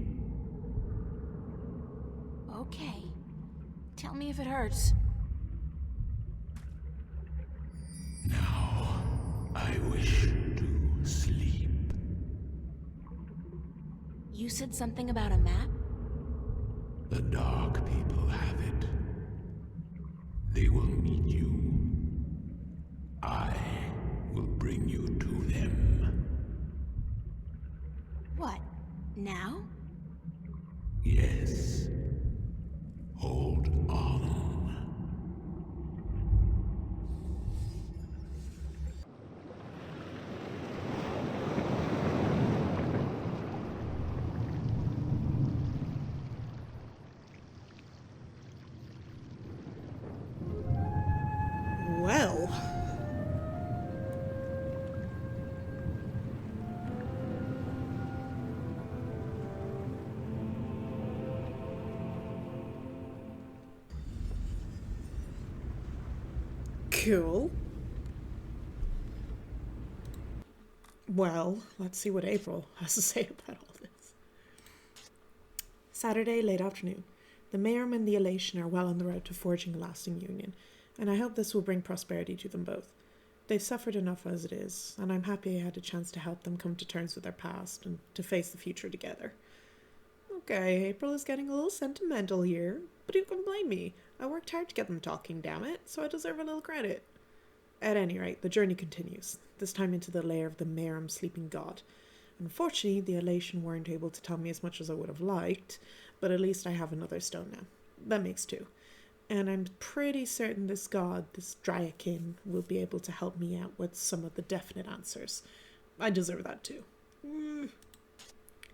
Okay. Tell me if it hurts. Now, I wish to sleep. You You said something about a map? The Dark People have it. They will meet you. I will bring you to them. What? Now? Yes. Hold on. Well. Cool. Well, let's see what April has to say about all this. Saturday, late afternoon. The Maerum and the Alatiens are well on the road to forging a lasting union, and I hope this will bring prosperity to them both. They've suffered enough as it is, and I'm happy I had a chance to help them come to terms with their past and to face the future together. Okay, April is getting a little sentimental here, but who can blame me? I worked hard to get them talking, damn it, so I deserve a little credit. At any rate, the journey continues, this time into the lair of the Maerum sleeping god. Unfortunately, the Alatiens weren't able to tell me as much as I would have liked, but at least I have another stone now. That makes two. And I'm pretty certain this god, this Dryakin, will be able to help me out with some of the definite answers. I deserve that too.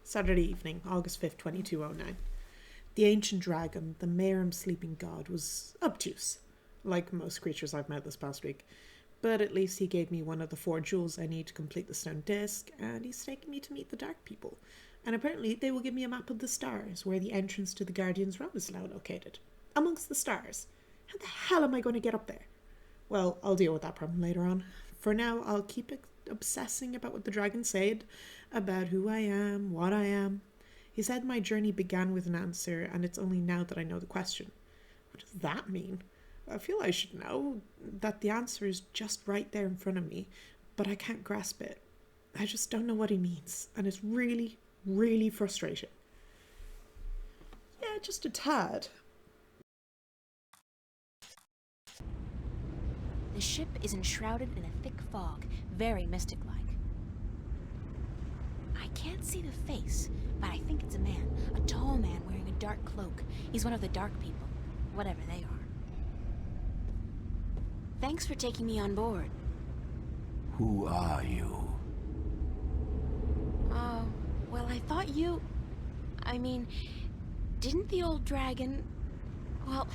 Saturday evening, August 5th, 2209. The ancient dragon, the Maerum sleeping god, was obtuse, like most creatures I've met this past week. But at least he gave me one of the 4 jewels I need to complete the stone disc, and he's taking me to meet the Dark People. And apparently they will give me a map of the stars, where the entrance to the Guardian's realm is now located. Amongst the stars. How the hell am I going to get up there? Well, I'll deal with that problem later on. For now, I'll keep obsessing about what the dragon said, about who I am, what I am. He said my journey began with an answer, and it's only now that I know the question. What does that mean? I feel I should know that the answer is just right there in front of me, but I can't grasp it. I just don't know what he means, and it's really, really frustrating. Yeah, just a tad. The ship is enshrouded in a thick fog, very mystic-like. I can't see the face, but I think it's a man. A tall man wearing a dark cloak. He's one of the Dark People, whatever they are. Thanks for taking me on board. Who are you? Well, I thought you... I mean, didn't the old dragon... Well,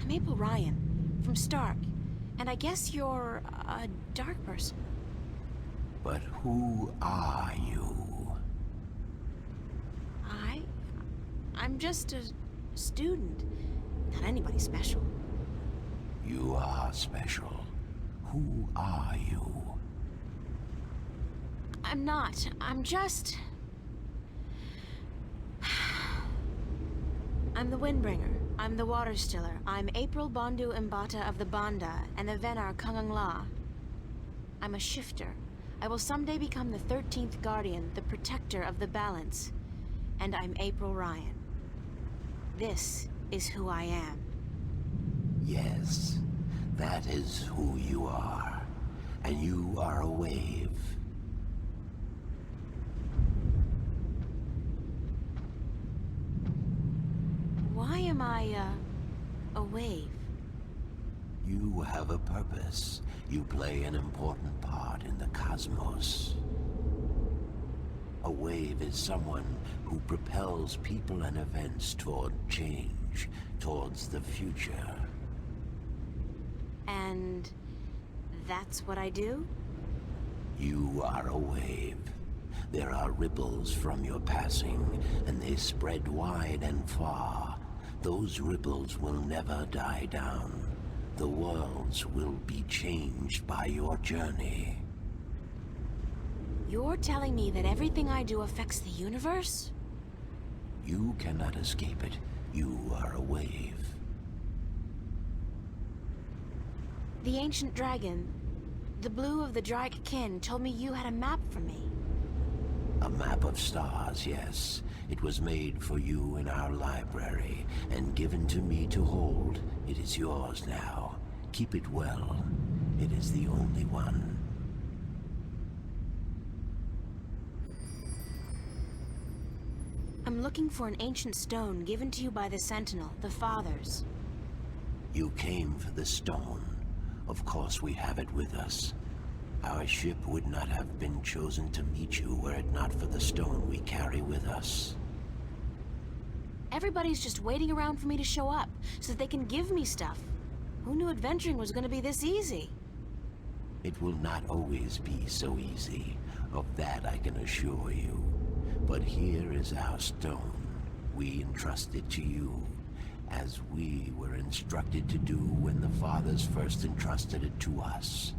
I'm April Ryan, from Stark, and I guess you're a dark person. But who are you? I'm just a student, not anybody special. You are special. Who are you? I'm not. I'm just... I'm the Windbringer. I'm the Water Stiller. I'm April Bondu Mbata of the Banda and the Venar Kangang La. I'm a shifter. I will someday become the 13th Guardian, the protector of the balance. And I'm April Ryan. This is who I am. Yes, that is who you are. And you are a wave. Why am I, a wave? You have a purpose. You play an important part in the cosmos. A wave is someone who propels people and events toward change, towards the future. And that's what I do? You are a wave. There are ripples from your passing, and they spread wide and far. Those ripples will never die down. The worlds will be changed by your journey. You're telling me that everything I do affects the universe? You cannot escape it. You are a wave. The ancient dragon, the blue of the Dryakin, told me you had a map for me. A map of stars, yes. It was made for you in our library, and given to me to hold. It is yours now. Keep it well. It is the only one. I'm looking for an ancient stone given to you by the Sentinel, the Fathers. You came for the stone. Of course we have it with us. Our ship would not have been chosen to meet you were it not for the stone we carry with us. Everybody's just waiting around for me to show up, so that they can give me stuff. Who knew adventuring was gonna be this easy? It will not always be so easy. Of that I can assure you. But here is our stone. We entrust it to you, as we were instructed to do when the Fathers first entrusted it to us.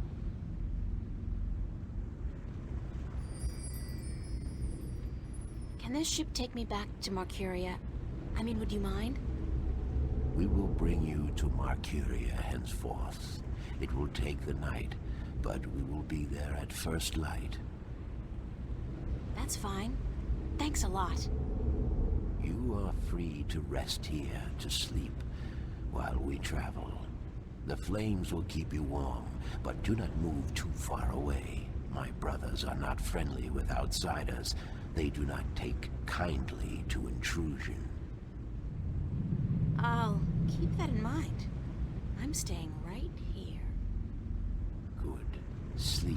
Can this ship take me back to Marcuria? I mean, would you mind? We will bring you to Marcuria henceforth. It will take the night, but we will be there at first light. That's fine. Thanks a lot. You are free to rest here, to sleep, while we travel. The flames will keep you warm, but do not move too far away. My brothers are not friendly with outsiders. They do not take kindly to intrusion. I'll keep that in mind. I'm staying right here. Good. Sleep.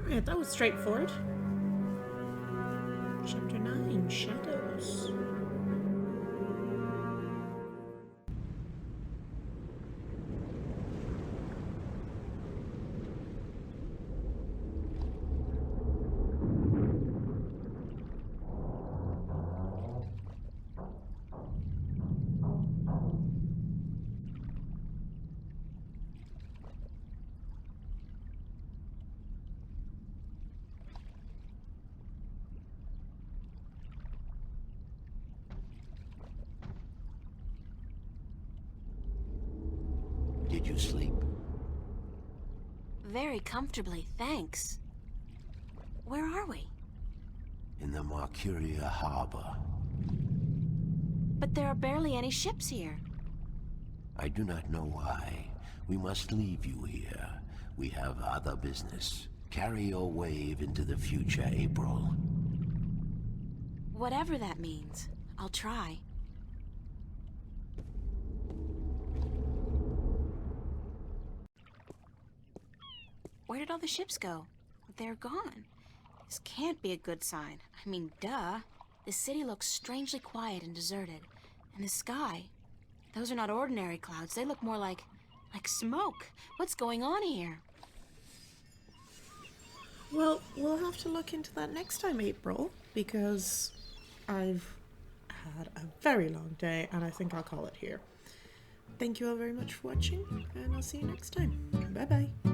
Alright, that was straightforward. Chapter 9, Shadows. Did you sleep? Very comfortably, thanks. Where are we? In the Marcuria harbor. But there are barely any ships here. I do not know why. We must leave you here. We have other business. Carry your wave into the future, April. Whatever that means, I'll try. Where did all the ships go? They're gone. This can't be a good sign. I mean, duh. The city looks strangely quiet and deserted. And the sky, those are not ordinary clouds. They look more like smoke. What's going on here? Well, we'll have to look into that next time, April, because I've had a very long day and I think I'll call it here. Thank you all very much for watching, and I'll see you next time. Bye-bye.